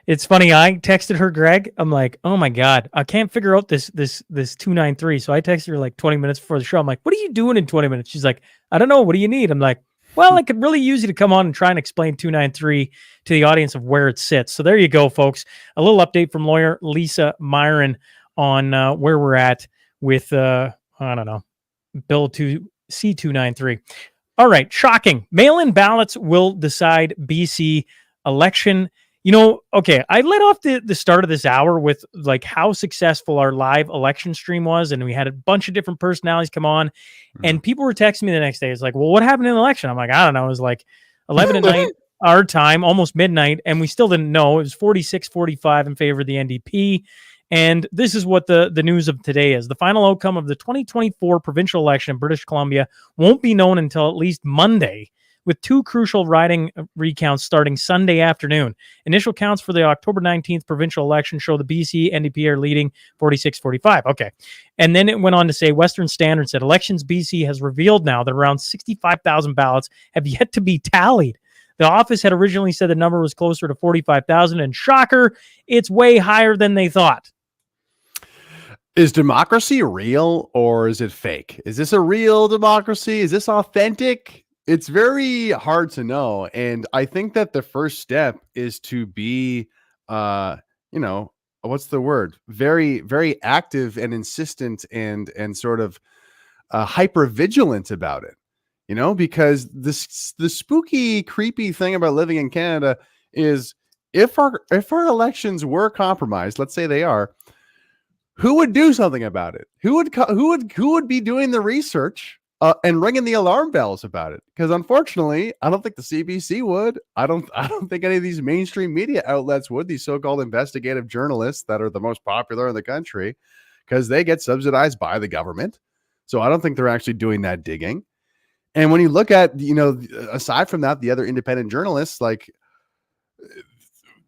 It's funny. I texted her, Greg. I'm like, oh my God, I can't figure out this 293. So I texted her like 20 minutes before the show. I'm like, what are you doing in 20 minutes? She's like, I don't know. What do you need? I'm like, well, I could really use you to come on and try and explain 293 to the audience of where it sits. So there you go, folks. A little update from lawyer Lisa Myron on where we're at with, I don't know, Bill C-293. All right, shocking. Mail-in ballots will decide BC election. Okay, I led off the start of this hour with like how successful our live election stream was, and we had a bunch of different personalities come on, and people were texting me the next day. It's like, well, what happened in the election? I'm like, I don't know. It was like 11 at night, our time, almost midnight, and we still didn't know. It was 46-45 in favor of the NDP, and this is what the news of today is. The final outcome of the 2024 provincial election in British Columbia won't be known until at least Monday, with two crucial riding recounts starting Sunday afternoon. Initial counts for the October 19th provincial election show the BC NDP are leading 46-45. Okay. And then it went on to say, Western Standard said, Elections BC has revealed now that around 65,000 ballots have yet to be tallied. The office had originally said the number was closer to 45,000, and shocker, it's way higher than they thought. Is democracy real or is it fake? Is this a real democracy? Is this authentic? It's very hard to know. And I think that the first step is to be, what's the word? Very, very active and insistent and sort of hyper vigilant about it, because the spooky, creepy thing about living in Canada is if our elections were compromised, let's say they are, who would do something about it? Who would be doing the research and ringing the alarm bells about it? Because unfortunately, I don't think the CBC would. I don't think any of these mainstream media outlets would. These so-called investigative journalists that are the most popular in the country, because they get subsidized by the government. So I don't think they're actually doing that digging. And when you look at, aside from that, the other independent journalists, like,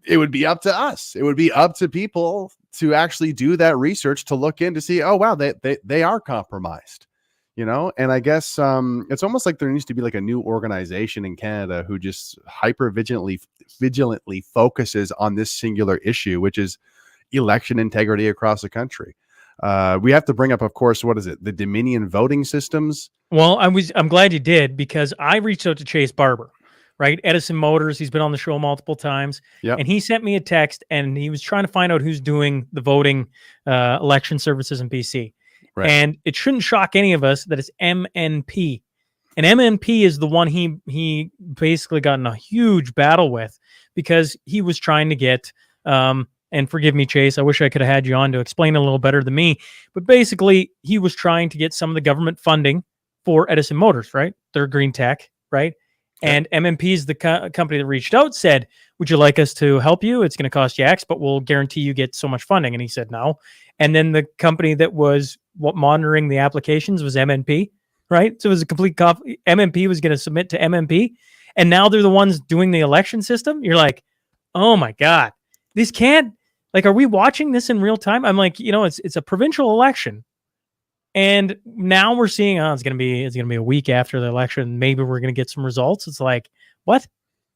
it would be up to us. It would be up to people to actually do that research, to look in to see, oh, wow, they are compromised. And I guess it's almost like there needs to be like a new organization in Canada who just hyper vigilantly focuses on this singular issue, which is election integrity across the country. We have to bring up, of course, what is it? The Dominion voting systems. Well, I'm glad you did, because I reached out to Chase Barber, right? Edison Motors, he's been on the show multiple times. Yep. And he sent me a text and he was trying to find out who's doing the voting election services in BC. Right. And it shouldn't shock any of us that it's MNP. And MNP is the one he basically got in a huge battle with because he was trying to get, and forgive me, Chase, I wish I could have had you on to explain a little better than me, but basically he was trying to get some of the government funding for Edison Motors, right? They're green tech, right? And MMP is the company that reached out, said, would you like us to help you? It's going to cost you X, but we'll guarantee you get so much funding. And he said no. And then the company that was monitoring the applications was MNP, right? So it was a complete MNP was going to submit to MNP. And now they're the ones doing the election system. You're like, oh my God, this can't, like, are we watching this in real time? I'm like, it's a provincial election. And now we're seeing, it's gonna be a week after the election. Maybe we're gonna get some results. It's like, what?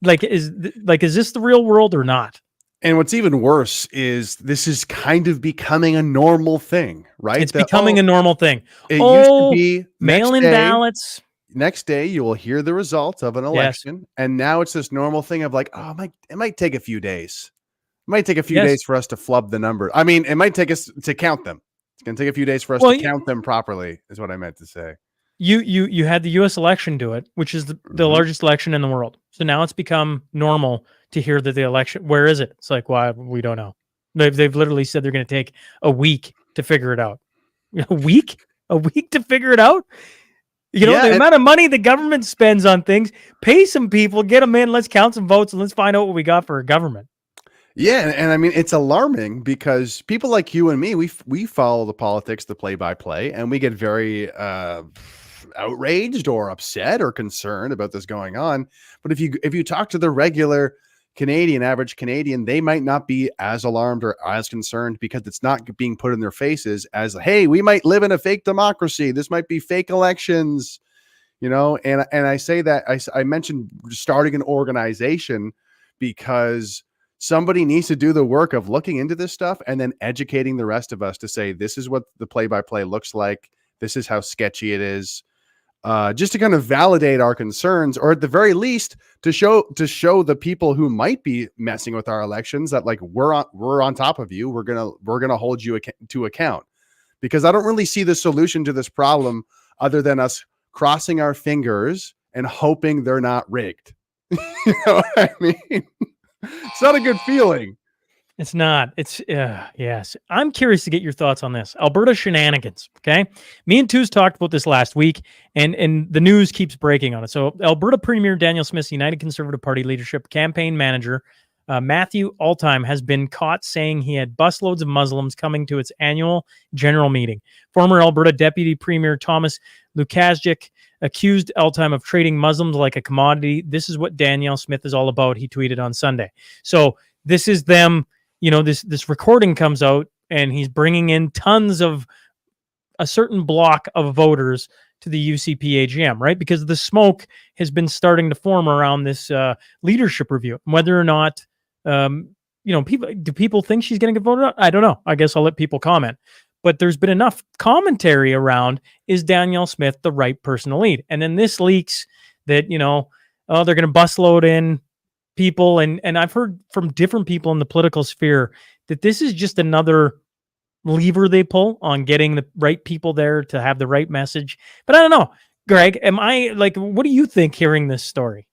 Is this the real world or not? And what's even worse is this is kind of becoming a normal thing, right? It's becoming a normal thing. It used to be mail-in ballots. Next day, you will hear the results of an election, yes. And now it's this normal thing of like, it might take a few days. It might take a few days for us to flub the number. I mean, it might take us to count them. It's going to take a few days for us to count them properly, is what I meant to say. You had the U.S. election do it, which is the largest election in the world. So now it's become normal to hear that the election. Where is it? It's like, why? We don't know. They've literally said they're going to take a week to figure it out. A week to figure it out. The amount of money the government spends on things. Pay some people, get them in. Let's count some votes, and let's find out what we got for a government. Yeah, and I mean, it's alarming because people like you and me, we follow the politics, the play-by-play, and we get very outraged or upset or concerned about this going on. But if you talk to the regular Canadian, average Canadian, they might not be as alarmed or as concerned because it's not being put in their faces as, hey, we might live in a fake democracy. This might be fake elections, and I say that I mentioned starting an organization because somebody needs to do the work of looking into this stuff and then educating the rest of us to say, this is what the play-by-play looks like. This is how sketchy it is. Just to kind of validate our concerns, or at the very least to show the people who might be messing with our elections that, like, we're on top of you. We're gonna hold you to account, because I don't really see the solution to this problem other than us crossing our fingers and hoping they're not rigged. You know what I mean? It's not a good feeling. It's not. It's yes. I'm curious to get your thoughts on this. Alberta shenanigans. Okay. Me and Tooz talked about this last week, and the news keeps breaking on it. So Alberta Premier Daniel Smith's United Conservative Party leadership campaign manager, Matthew Altime, has been caught saying he had busloads of Muslims coming to its annual general meeting. Former Alberta Deputy Premier Thomas Lukaszczyk accused Altime of trading Muslims like a commodity. This is what Danielle Smith is all about, he tweeted on Sunday. So this is them, this recording comes out, and he's bringing in tons of a certain block of voters to the UCP AGM, right? Because the smoke has been starting to form around this leadership review. Whether or not, people think she's going to get voted out? I don't know. I guess I'll let people comment. But there's been enough commentary around, is Danielle Smith the right person to lead? And then this leaks that, they're going to busload in people. And I've heard from different people in the political sphere that this is just another lever they pull on getting the right people there to have the right message. But I don't know, Greg, what do you think hearing this story?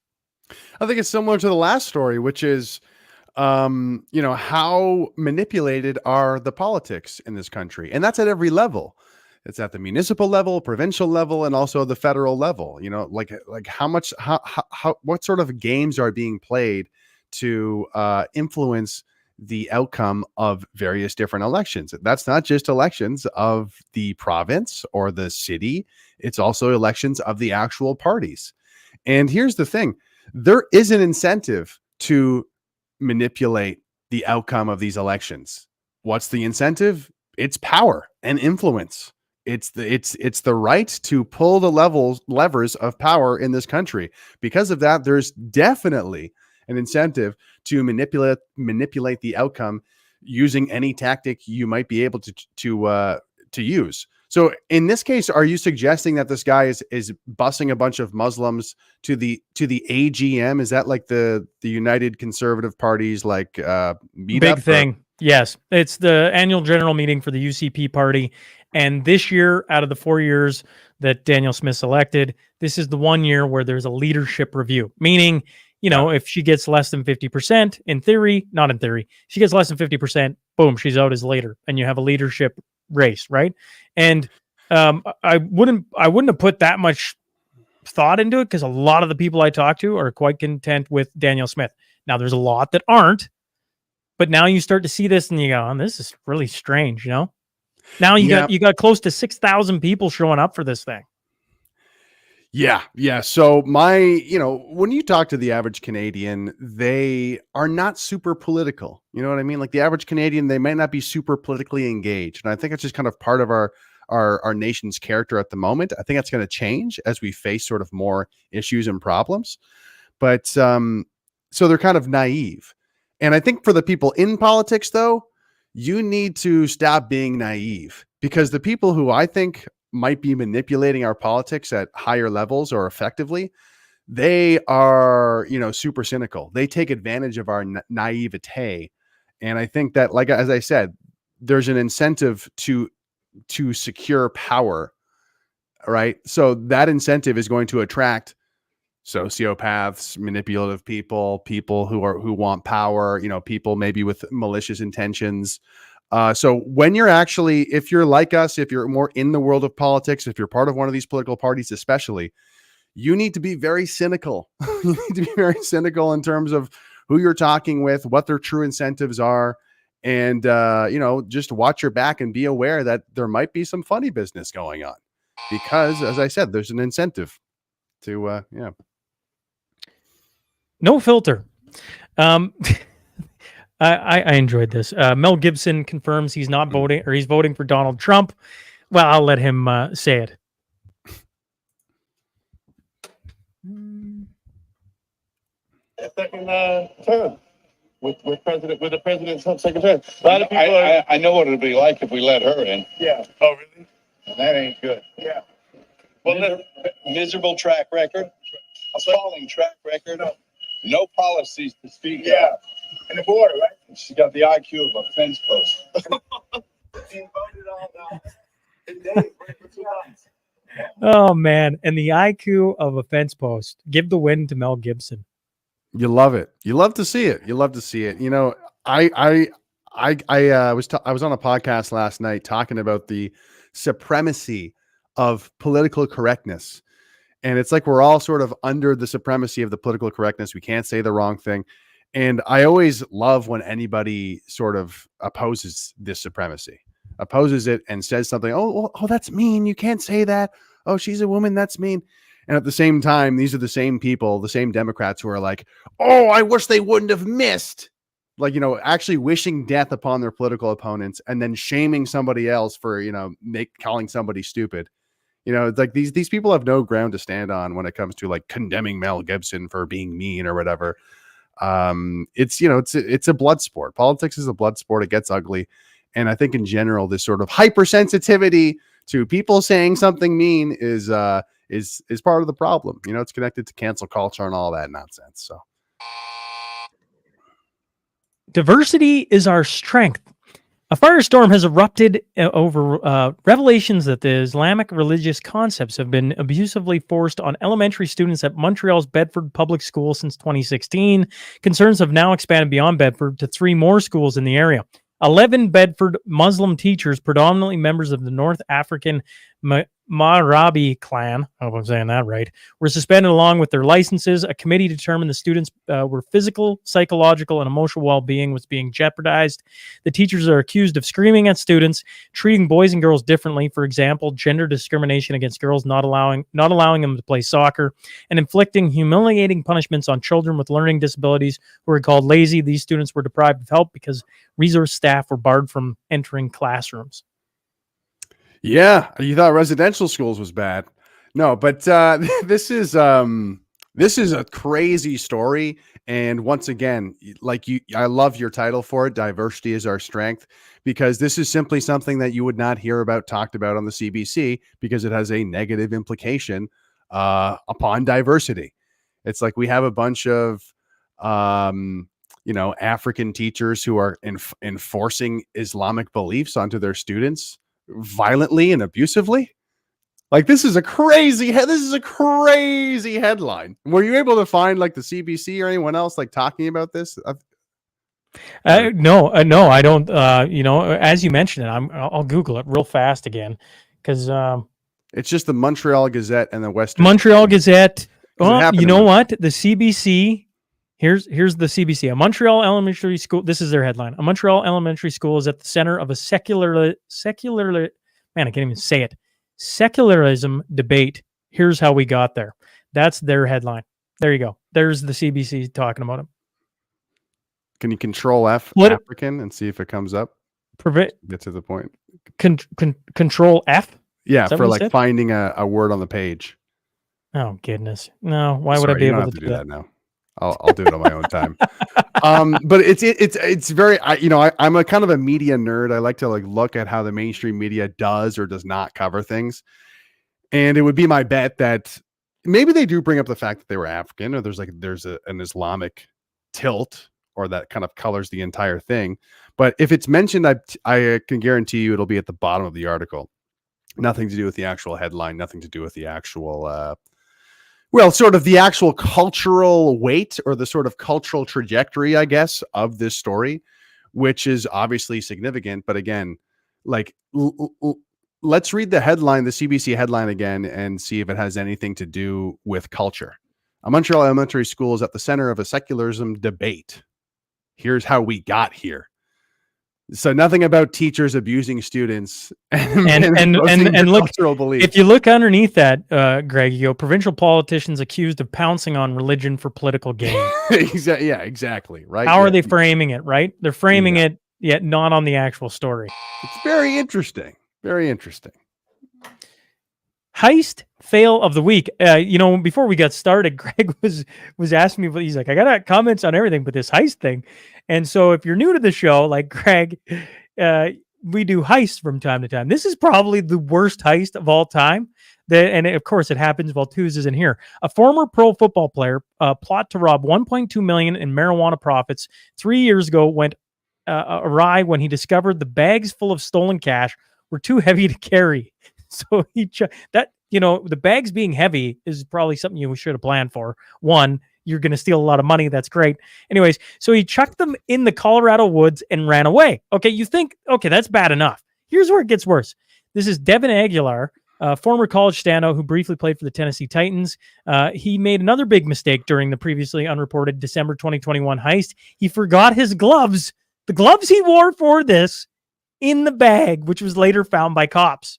I think it's similar to the last story, which is, how manipulated are the politics in this country? And that's at every level. It's at the municipal level, provincial level, and also the federal level. What sort of games are being played to influence the outcome of various different elections? That's not just elections of the province or the city. It's also elections of the actual parties. And here's the thing. There is an incentive to manipulate the outcome of these elections. What's the incentive? It's power and influence. It's the right to pull the levers of power in this country. Because of that, there's definitely an incentive to manipulate the outcome using any tactic you might be able to use. So in this case, are you suggesting that this guy is busing a bunch of Muslims to the AGM? Is that like the United Conservative Party's like meetup? Big thing. Yes, it's the annual general meeting for the UCP party. And this year, out of the 4 years that Danielle Smith's elected, this is the 1 year where there's a leadership review, meaning, if she gets less than 50%, in theory, not in theory, she gets less than 50%, boom, she's out as leader, and you have a leadership race, right? And I wouldn't have put that much thought into it, because a lot of the people I talk to are quite content with Danielle Smith. Now, there's a lot that aren't, but now you start to see this and you go, oh, this is really strange, Now you got close to 6,000 people showing up for this thing. Yeah. So when you talk to the average Canadian, they are not super political. You know what I mean? Like the average Canadian, they might not be super politically engaged. And I think it's just kind of part of our nation's character at the moment. I think that's going to change as we face sort of more issues and problems. But so they're kind of naive. And I think for the people in politics, though, you need to stop being naive, because the people who I think might be manipulating our politics at higher levels or effectively, they are, super cynical. They take advantage of our naivete. And I think that, like, as I said, there's an incentive to secure power, right? So that incentive is going to attract sociopaths, manipulative people who want power, people maybe with malicious intentions. So when you're actually, if you're like us, if you're more in the world of politics, if you're part of one of these political parties, especially, you need to be very cynical. You need to be very cynical in terms of who you're talking with, what their true incentives are. And, just watch your back and be aware that there might be some funny business going on, because, as I said, there's an incentive to, No filter. I enjoyed this. Mel Gibson confirms he's not voting, or he's voting for Donald Trump. Well, I'll let him say it. Second term with the president's second term. A lot of people I know what it'll be like if we let her in. Yeah. Oh, really? And that ain't good. Yeah. Well, miserable track record, appalling track record, no policies to speak of. Yeah. And the border, right? She's got the IQ of a fence post. Oh man, and the IQ of a fence post. Give the win to Mel Gibson. You love it. You love to see it. I was on a podcast last night talking about the supremacy of political correctness. And it's like we're all sort of under the supremacy of the political correctness. We can't say the wrong thing. And I always love when anybody sort of opposes this supremacy, opposes it, and says something, oh, that's mean. You can't say that. Oh, she's a woman. That's mean. And at the same time, these are the same people, the same Democrats who are like, oh, I wish they wouldn't have missed. Like, actually wishing death upon their political opponents and then shaming somebody else for, calling somebody stupid. It's like these people have no ground to stand on when it comes to like condemning Mel Gibson for being mean or whatever. It's a blood sport. Politics is a blood sport. It gets ugly. And I think in general, this sort of hypersensitivity to people saying something mean is part of the problem. It's connected to cancel culture and all that nonsense. So diversity is our strength. A firestorm has erupted over revelations that the Islamic religious concepts have been abusively forced on elementary students at Montreal's Bedford Public School since 2016. Concerns have now expanded beyond Bedford to 3 more schools in the area. 11 Bedford Muslim teachers, predominantly members of the North African Marabi clan, I hope I'm saying that right, were suspended along with their licenses. A committee determined the students' were physical, psychological, and emotional well-being was being jeopardized. The teachers are accused of screaming at students, treating boys and girls differently. For example, gender discrimination against girls, not allowing them to play soccer, and inflicting humiliating punishments on children with learning disabilities who were called lazy. These students were deprived of help because resource staff were barred from entering classrooms. Yeah, you thought residential schools was bad. No, but this is This is a crazy story. And once again, I love your title for it. Diversity is our strength, because this is simply something that you would not hear about talked about on the CBC, because it has a negative implication upon diversity. It's like we have a bunch of, African teachers who are enforcing Islamic beliefs onto their students violently and abusively. Like, this is a crazy headline. Were you able to find like the CBC or anyone else like talking about this? No, I don't. As you mentioned it, I'll Google it real fast again, because It's just the Montreal Gazette and the Western Montreal Gazette. Oh, you know in- what? The CBC. Here's the CBC. A Montreal elementary school. This is their headline. A Montreal elementary school is at the center of a secular. Man, I can't even say it. Secularism debate. Here's how we got there. That's their headline. There you go. There's the CBC talking about it. Can you control F What- African and see if it comes up? Get to the point. Control F. Yeah, Is that for what you like said? finding a word on the page. Oh goodness. No. Why would I Sorry, be you don't able have to do do that now? I'll do it on my own time. But it's very, I'm a kind of a media nerd. I like to like look at how the mainstream media does or does not cover things. And it would be my bet that maybe they do bring up the fact that they were African, or there's an Islamic tilt, or that kind of colors the entire thing. But if it's mentioned, I can guarantee you it'll be at the bottom of the article. Nothing to do with the actual headline, nothing to do with the actual, sort of the actual cultural weight, or the sort of cultural trajectory, I guess, of this story, which is obviously significant. But again, like, let's read the headline, the CBC headline again, and see if it has anything to do with culture. A Montreal elementary school is at the center of a secularism debate. Here's how we got here. So nothing about teachers abusing students and look, cultural beliefs. If you look underneath that, Greg, you go, provincial politicians accused of pouncing on religion for political gain. Yeah, exactly. Right. How are they framing it? Right. They're framing it yet not on the actual story. It's very interesting. Very interesting. Heist fail of the week. Before we got started, Greg was asking me, he's like, I got comments on everything but this heist thing. And so if you're new to the show, like Greg, we do heists from time to time. This is probably the worst heist of all time. And of course, it happens while Twos isn't here. A former pro football player plot to rob $1.2 million in marijuana profits 3 years ago went awry when he discovered the bags full of stolen cash were too heavy to carry. So the bags being heavy is probably something you should have planned for. One, you're going to steal a lot of money. That's great. Anyways, so he chucked them in the Colorado woods and ran away. Okay, you think, okay, that's bad enough. Here's where it gets worse. This is Devin Aguilar, former college standout who briefly played for the Tennessee Titans. He made another big mistake during the previously unreported December 2021 heist. He forgot his gloves, the gloves he wore for this, in the bag, which was later found by cops.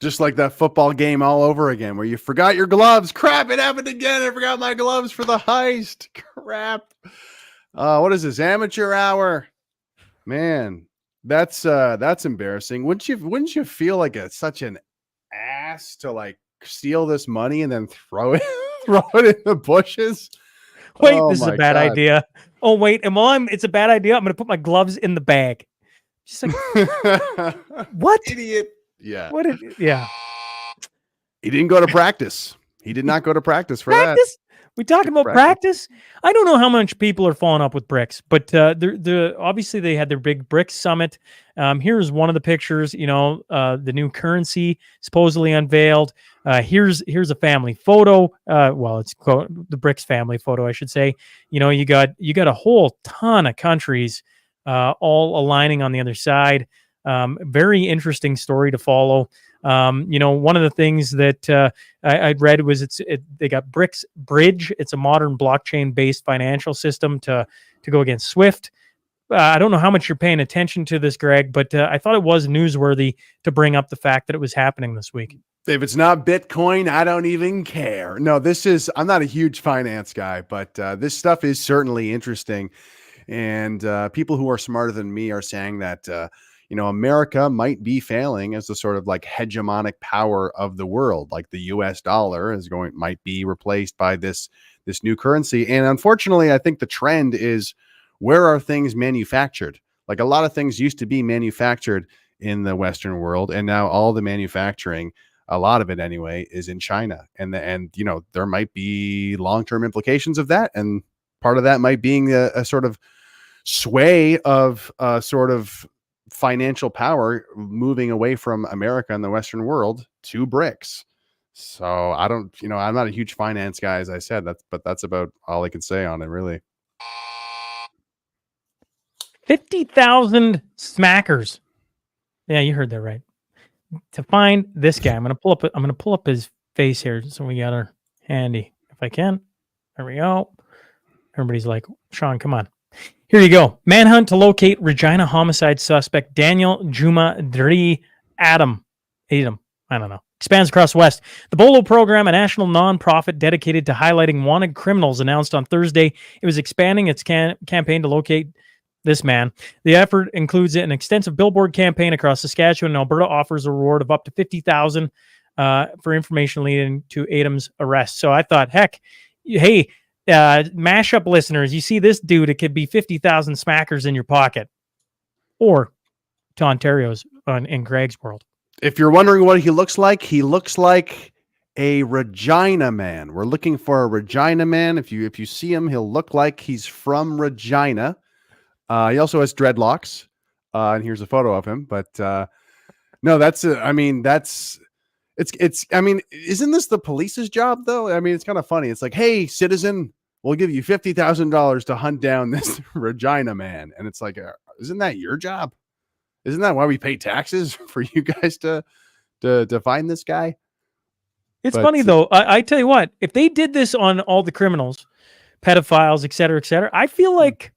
Just like that football game all over again, where you forgot your gloves. Crap, it happened again. I forgot my gloves for the heist. Crap. What is this, amateur hour? Man, that's embarrassing. Wouldn't you feel like such an ass to like steal this money and then throw it in the bushes? Wait, this is a bad idea. Oh wait, and while it's a bad idea, I'm gonna put my gloves in the bag. Just like what? Idiot. Yeah. Yeah. He didn't go to practice. He did not go to practice for practice? We talking about practice? I don't know how much people are falling up with bricks, but obviously they had their big brick summit. Here's one of the pictures. The new currency supposedly unveiled. Here's a family photo. It's the BRICS family photo, I should say. You got a whole ton of countries all aligning on the other side. Very interesting story to follow. One of the things that I'd read was they got BRICS Bridge. It's a modern blockchain-based financial system to go against SWIFT. I don't know how much you're paying attention to this, Greg, but I thought it was newsworthy to bring up the fact that it was happening this week. If it's not Bitcoin, I don't even care. No, I'm not a huge finance guy, but this stuff is certainly interesting. And people who are smarter than me are saying that, America might be failing as the sort of like hegemonic power of the world. Like the US dollar might be replaced by this new currency. And unfortunately, I think the trend is, where are things manufactured? Like a lot of things used to be manufactured in the Western world, and now all the manufacturing, a lot of it anyway, is in China. And there might be long-term implications of that. And part of that might being a sort of sway of sort of financial power moving away from America and the Western world to BRICS. So I'm not a huge finance guy, as I said, but that's about all I can say on it, really. 50,000 smackers. Yeah, you heard that right. To find this guy, I'm gonna pull up his face here, so we got her handy if I can. There we go. Everybody's like, Sean, come on. Here you go. Manhunt to locate Regina homicide suspect Daniel Juma Dri Adam. I don't know. Expands across West. The BOLO program, a national nonprofit dedicated to highlighting wanted criminals, announced on Thursday it was expanding its campaign to locate this man. The effort includes an extensive billboard campaign across Saskatchewan, and Alberta offers a reward of up to $50,000 for information leading to Adam's arrest. So I thought, heck, hey, Mashup listeners, you see this dude, it could be 50,000 smackers in your pocket. Or to Ontario's in Greg's world. If you're wondering what he looks like a Regina man. We're looking for a Regina man. If you see him, he'll look like he's from Regina. He also has dreadlocks, and here's a photo of him. But no, isn't this the police's job though? I mean, it's kind of funny. It's like, hey, citizen, we'll give you $50,000 to hunt down this Regina man, and it's like, isn't that your job? Isn't that why we pay taxes, for you guys to find this guy? It's funny though. I tell you what, if they did this on all the criminals, pedophiles, et cetera, I feel like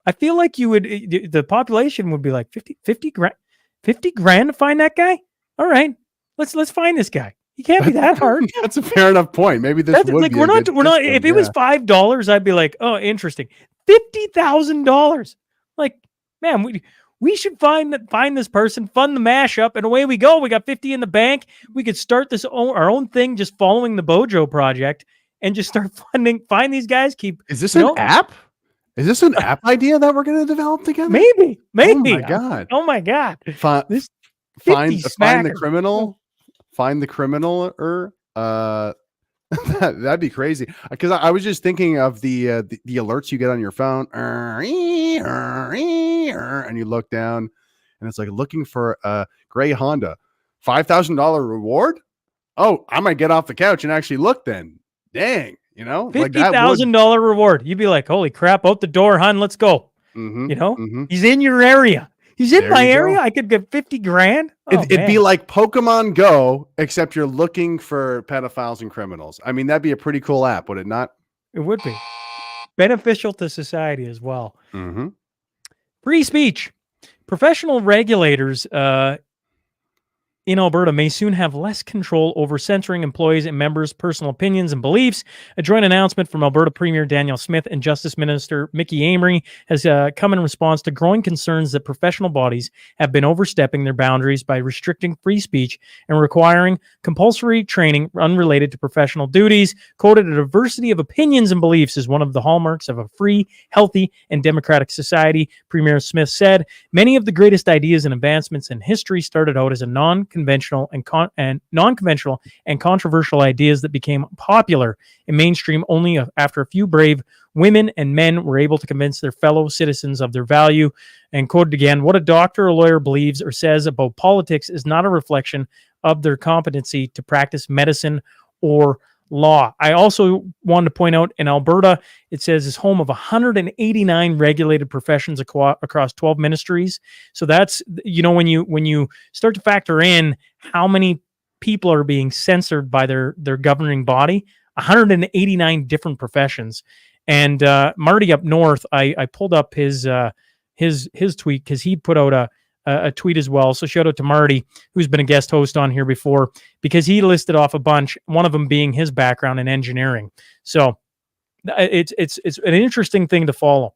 the population would be like 50 grand to find that guy. All right, let's find this guy. He can't be that hard. That's a fair enough point. Maybe this would like be we're not. If it was $5, I'd be like, oh, interesting. $50,000. Like, man, we should find this person, fund the mashup, and away we go. We got 50 in the bank. We could start our own thing, just following the Bojo project, and just start find these guys. Is this an app? Is this an app idea that we're going to develop together? Maybe. Oh my god. Find the criminal. Find the criminal. That'd be crazy. Because I was just thinking of the alerts you get on your phone, and you look down, and it's like looking for a gray Honda, $5,000 reward. Oh, I might get off the couch and actually look. Then, dang. $50,000 reward. You'd be like, holy crap, out the door, hun, let's go. He's in your area. He's in my area. I could get 50 grand. It'd be like Pokemon Go, except you're looking for pedophiles and criminals. I mean, that'd be a pretty cool app, would it not? It would be. Beneficial to society as well. Mm-hmm. Free speech. Professional regulators in Alberta may soon have less control over censoring employees and members' personal opinions and beliefs. A joint announcement from Alberta Premier Daniel Smith and Justice Minister Mickey Amery has come in response to growing concerns that professional bodies have been overstepping their boundaries by restricting free speech and requiring compulsory training unrelated to professional duties. Quoted, a diversity of opinions and beliefs is one of the hallmarks of a free, healthy, and democratic society, Premier Smith said. Many of the greatest ideas and advancements in history started out as a non-conventional and controversial ideas that became popular in mainstream only after a few brave women and men were able to convince their fellow citizens of their value. And quoted again, what a doctor or lawyer believes or says about politics is not a reflection of their competency to practice medicine or law. I also wanted to point out in Alberta, it says is home of 189 regulated professions across 12 ministries. So that's, when you start to factor in how many people are being censored by their governing body, 189 different professions. And Marty up north, I pulled up his tweet because he put out a tweet as well. So shout out to Marty, who's been a guest host on here before, because he listed off a bunch, one of them being his background in engineering. So it's an interesting thing to follow.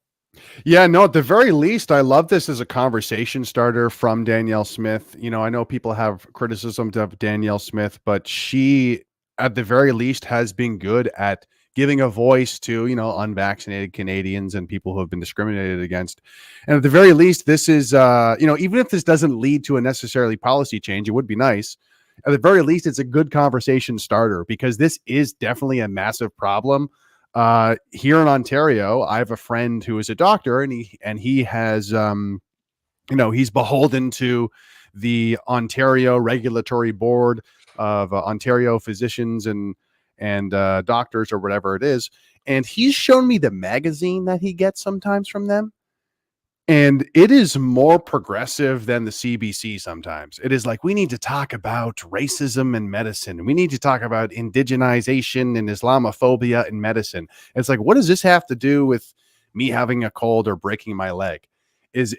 Yeah, no, at the very least, I love this as a conversation starter from Danielle Smith. You know, I know people have criticisms of Danielle Smith, but she, at the very least, has been good at giving a voice to, you know, unvaccinated Canadians and people who have been discriminated against. And at the very least, this is, you know, even if this doesn't lead to a necessarily policy change, it would be nice. At the very least, it's a good conversation starter because this is definitely a massive problem. Here in Ontario, I have a friend who is a doctor, and he has, you know, he's beholden to the Ontario Regulatory Board of Ontario physicians and doctors, or whatever it is. And he's shown me the magazine that he gets sometimes from them. And it is more progressive than the CBC sometimes. It is like, we need to talk about racism in medicine. We need to talk about indigenization and Islamophobia in medicine. It's like, what does this have to do with me having a cold or breaking my leg? Is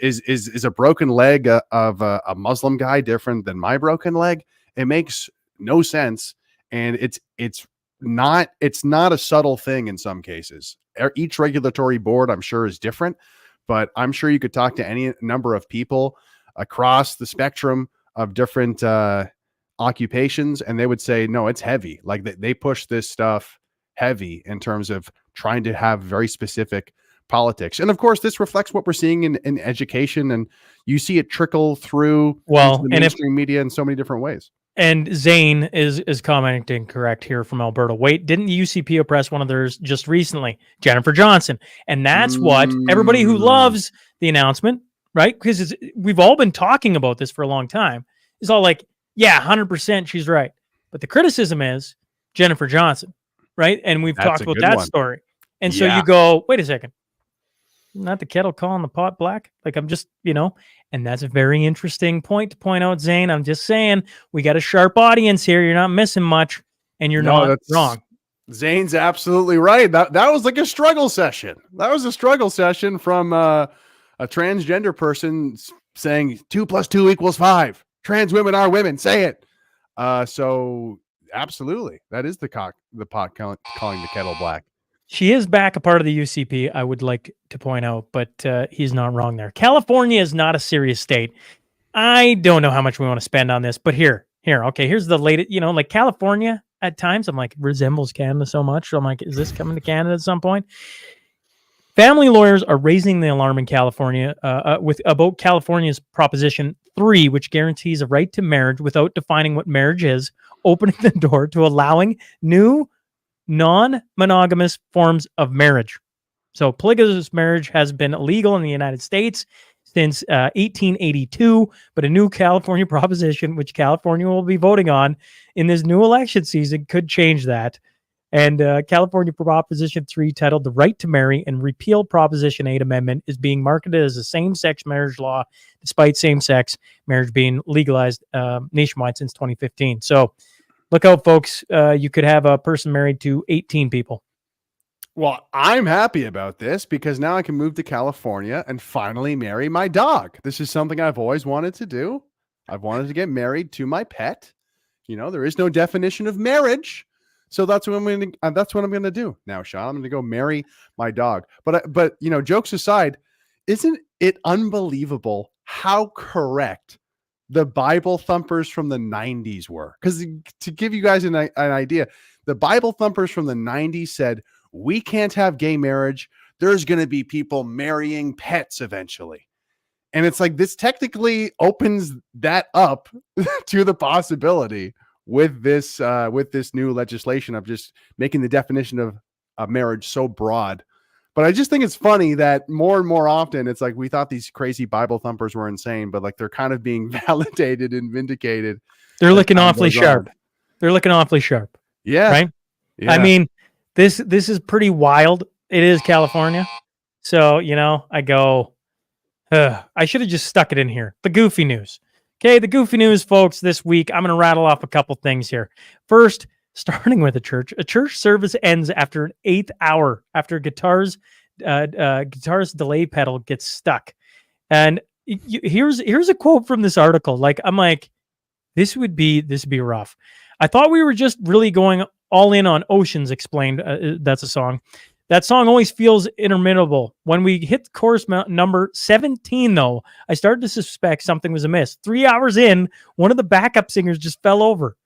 a broken leg of a Muslim guy different than my broken leg? It makes no sense. And it's not a subtle thing in some cases. Each regulatory board, I'm sure, is different. But I'm sure you could talk to any number of people across the spectrum of different occupations, and they would say, no, it's heavy. Like they push this stuff heavy in terms of trying to have very specific politics. And of course, this reflects what we're seeing in education, and you see it trickle through the mainstream media in so many different ways. And Zane is commenting correct here from Alberta. Wait, didn't the UCP oppress one of theirs just recently? Jennifer Johnson. And that's what everybody who loves the announcement, right? Because we've all been talking about this for a long time. It's all like, yeah, 100% she's right. But the criticism is Jennifer Johnson, right? And we've talked about that story. And so you go, wait a second. Not the kettle calling the pot black. Like, I'm just, you know, and that's a very interesting point to point out, Zane. I'm just saying, we got a sharp audience here. You're not missing much, and you're not wrong. Zane's absolutely right. That was like a struggle session. That was a struggle session from a transgender person saying 2 + 2 = 5. Trans women are women. Say it. So absolutely, that is the pot calling the kettle black. She is back a part of the UCP, I would like to point out, but he's not wrong there. California is not a serious state. I don't know how much we want to spend on this, but here, okay, here's the latest, you know, like California at times, I'm like, resembles Canada so much. So I'm like, is this coming to Canada at some point? Family lawyers are raising the alarm in California about California's Proposition 3, which guarantees a right to marriage without defining what marriage is, opening the door to allowing new non-monogamous forms of marriage. So polygamous marriage has been illegal in the United States since 1882, but a new California proposition, which California will be voting on in this new election season, could change that. And California Proposition 3, titled The Right to Marry and Repeal Proposition 8 Amendment, is being marketed as a same-sex marriage law, despite same-sex marriage being legalized nationwide since 2015. So look out, folks. You could have a person married to 18 people. Well, I'm happy about this because now I can move to California and finally marry my dog. This is something I've always wanted to do. I've wanted to get married to my pet. You know, there is no definition of marriage. So that's what I'm going to do now, Sean. I'm going to go marry my dog. But you know, jokes aside, isn't it unbelievable how correct the Bible thumpers from the 90s were? Because to give you guys an idea, the Bible thumpers from the 90s said, we can't have gay marriage. There's going to be people marrying pets eventually. And it's like, this technically opens that up to the possibility with this new legislation of just making the definition of marriage so broad. But I just think it's funny that more and more often it's like, we thought these crazy Bible thumpers were insane, but like they're kind of being validated and vindicated. They're looking awfully sharp. They're looking awfully sharp. Yeah. Right. Yeah. I mean, this is pretty wild. It is California. So, you know, I go, I should have just stuck it in here. The goofy news. Okay, the goofy news, folks, this week. I'm going to rattle off a couple things here. First, starting with a church service ends after an 8th hour after guitar's delay pedal gets stuck. And here's a quote from this article. Like, I'm like, this would be rough. I thought we were just really going all in on Oceans Explained. That's a song. That song always feels interminable. When we hit chorus number 17, though, I started to suspect something was amiss. 3 hours in, one of the backup singers just fell over.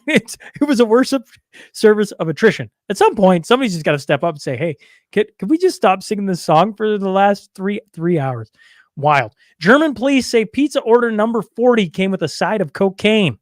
It was a worship service of attrition. At some point, somebody's just got to step up and say, hey, can we just stop singing this song for the last three hours? Wild. German police say pizza order number 40 came with a side of cocaine.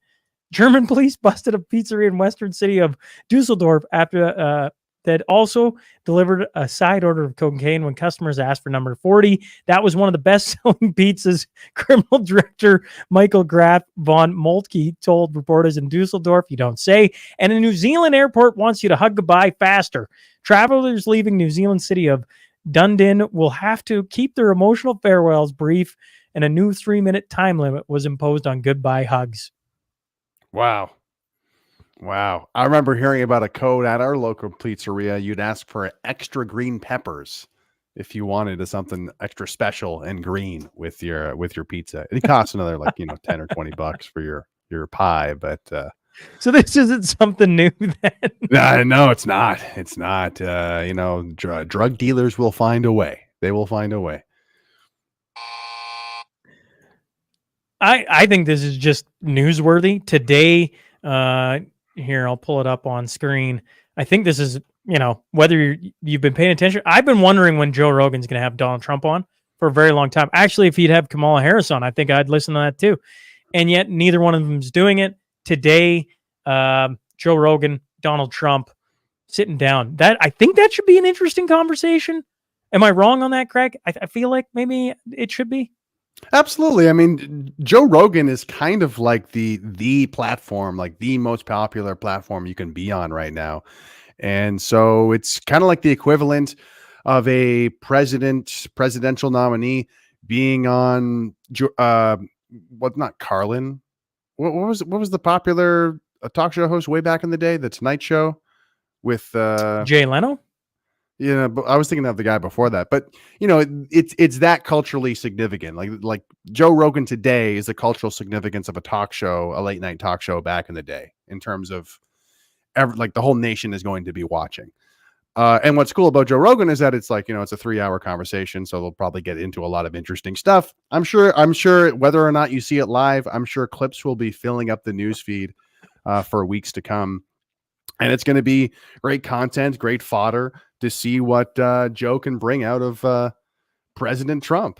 German police busted a pizzeria in western city of Dusseldorf after that also delivered a side order of cocaine when customers asked for number 40. That was one of the best-selling pizzas, criminal director Michael Graf von Moltke told reporters in Dusseldorf, you don't say. And a New Zealand airport wants you to hug goodbye faster. Travelers leaving New Zealand city of Dunedin will have to keep their emotional farewells brief, and a new 3-minute time limit was imposed on goodbye hugs. Wow. I remember hearing about a code at our local pizzeria. You'd ask for extra green peppers if you wanted something extra special and green with your pizza. It costs another 10 or $20 for your pie, but so this isn't something new then. No, it's not. It's not. Drug dealers will find a way. They will find a way. I think this is just newsworthy today. Here, I'll pull it up on screen. I think this is, whether you've been paying attention. I've been wondering when Joe Rogan's going to have Donald Trump on for a very long time. Actually, if he'd have Kamala Harris on, I think I'd listen to that too. And yet neither one of them is doing it. Today, Joe Rogan, Donald Trump sitting down. I think that should be an interesting conversation. Am I wrong on that, Craig? I feel like maybe it should be. Absolutely. I mean, Joe Rogan is kind of like the platform, like the most popular platform you can be on right now. And so it's kind of like the equivalent of a presidential nominee being on not Carlin. What was the popular talk show host way back in the day? The Tonight Show with Jay Leno? Yeah, but I was thinking of the guy before that. But it's that culturally significant. Like Joe Rogan today is the cultural significance of a talk show, a late night talk show back in the day, in terms of the whole nation is going to be watching. And what's cool about Joe Rogan is that it's it's a 3-hour conversation, so they'll probably get into a lot of interesting stuff. I'm sure whether or not you see it live, I'm sure clips will be filling up the news feed for weeks to come. And it's going to be great content, great fodder to see what Joe can bring out of President Trump.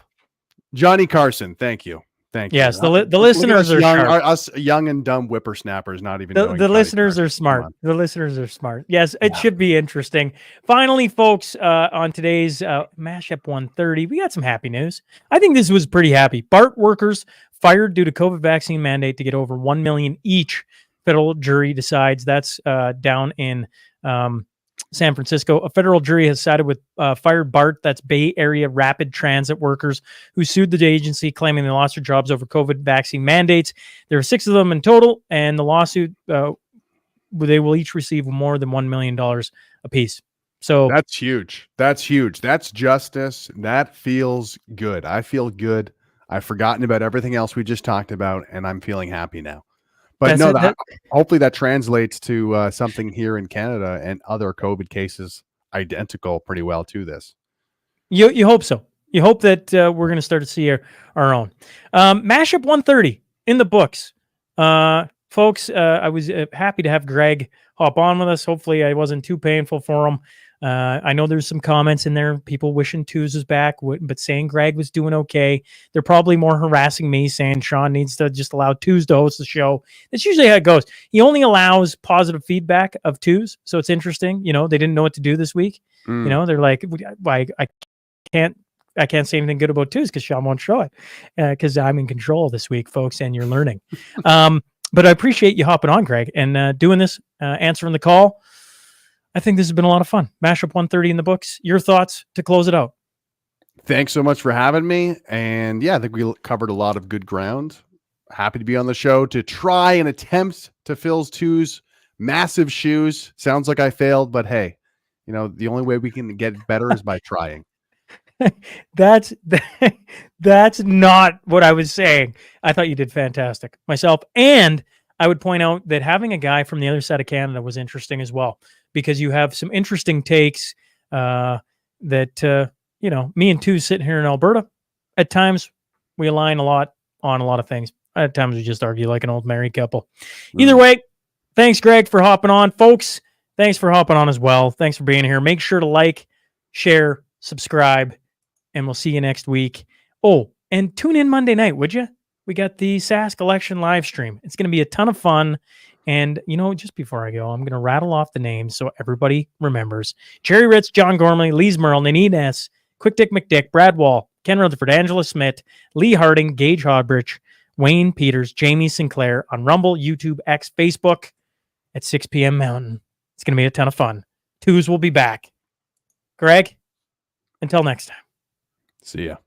Johnny Carson, thank you. Yes, the listeners are sharp. Us young and dumb whippersnappers not even knowing. The listeners are smart. The listeners are smart. Yes, it should be interesting. Finally, folks, on today's Mashup 130, we got some happy news. I think this was pretty happy. BART workers fired due to COVID vaccine mandate to get over $1 million each. Federal jury decides. That's down in San Francisco. A federal jury has sided with fired BART, that's Bay Area Rapid Transit workers, who sued the agency claiming they lost their jobs over COVID vaccine mandates. There are 6 of them in total, and the lawsuit, they will each receive more than $1 million apiece. So that's huge. That's huge. That's justice. That feels good. I feel good. I've forgotten about everything else we just talked about, and I'm feeling happy now. But hopefully that translates to something here in Canada and other COVID cases identical pretty well to this. You hope so. You hope that we're going to start to see our own. Mashup 130 in the books. Folks, I was happy to have Greg hop on with us. Hopefully I wasn't too painful for him. I know there's some comments in there, people wishing Twos was back, but saying Greg was doing okay. They're probably more harassing me, saying Sean needs to just allow Twos to host the show. That's usually how it goes. He only allows positive feedback of Twos, so it's interesting. They didn't know what to do this week. They're like, I can't say anything good about Twos because Sean won't show it because I'm in control this week, folks, and you're learning. But I appreciate you hopping on, Greg, and doing this, answering the call. I think this has been a lot of fun. Mashup 130 in the books. Your thoughts to close it out? Thanks so much for having me. And yeah, I think we covered a lot of good ground. Happy to be on the show to try and attempt to fill Two's massive shoes. Sounds like I failed, but hey, the only way we can get better is by trying. That's not what I was saying. I thought you did fantastic myself. And I would point out that having a guy from the other side of Canada was interesting as well, because you have some interesting takes that me and Two sitting here in Alberta, at times we align a lot on a lot of things. At times we just argue like an old married couple. Either way, thanks, Greg, for hopping on. Folks, thanks for hopping on as well. Thanks for being here. Make sure to like, share, subscribe, and we'll see you next week. Oh, and tune in Monday night, would you? We got the Sask election live stream. It's going to be a ton of fun. And, just before I go, I'm going to rattle off the names so everybody remembers. Jerry Ritz, John Gormley, Lees Merle, Nanine S., Quick Dick McDick, Brad Wall, Ken Rutherford, Angela Smith, Lee Harding, Gage Hodbridge, Wayne Peters, Jamie Sinclair on Rumble, YouTube, X, Facebook at 6 p.m. Mountain. It's going to be a ton of fun. Twos will be back. Greg, until next time. See ya.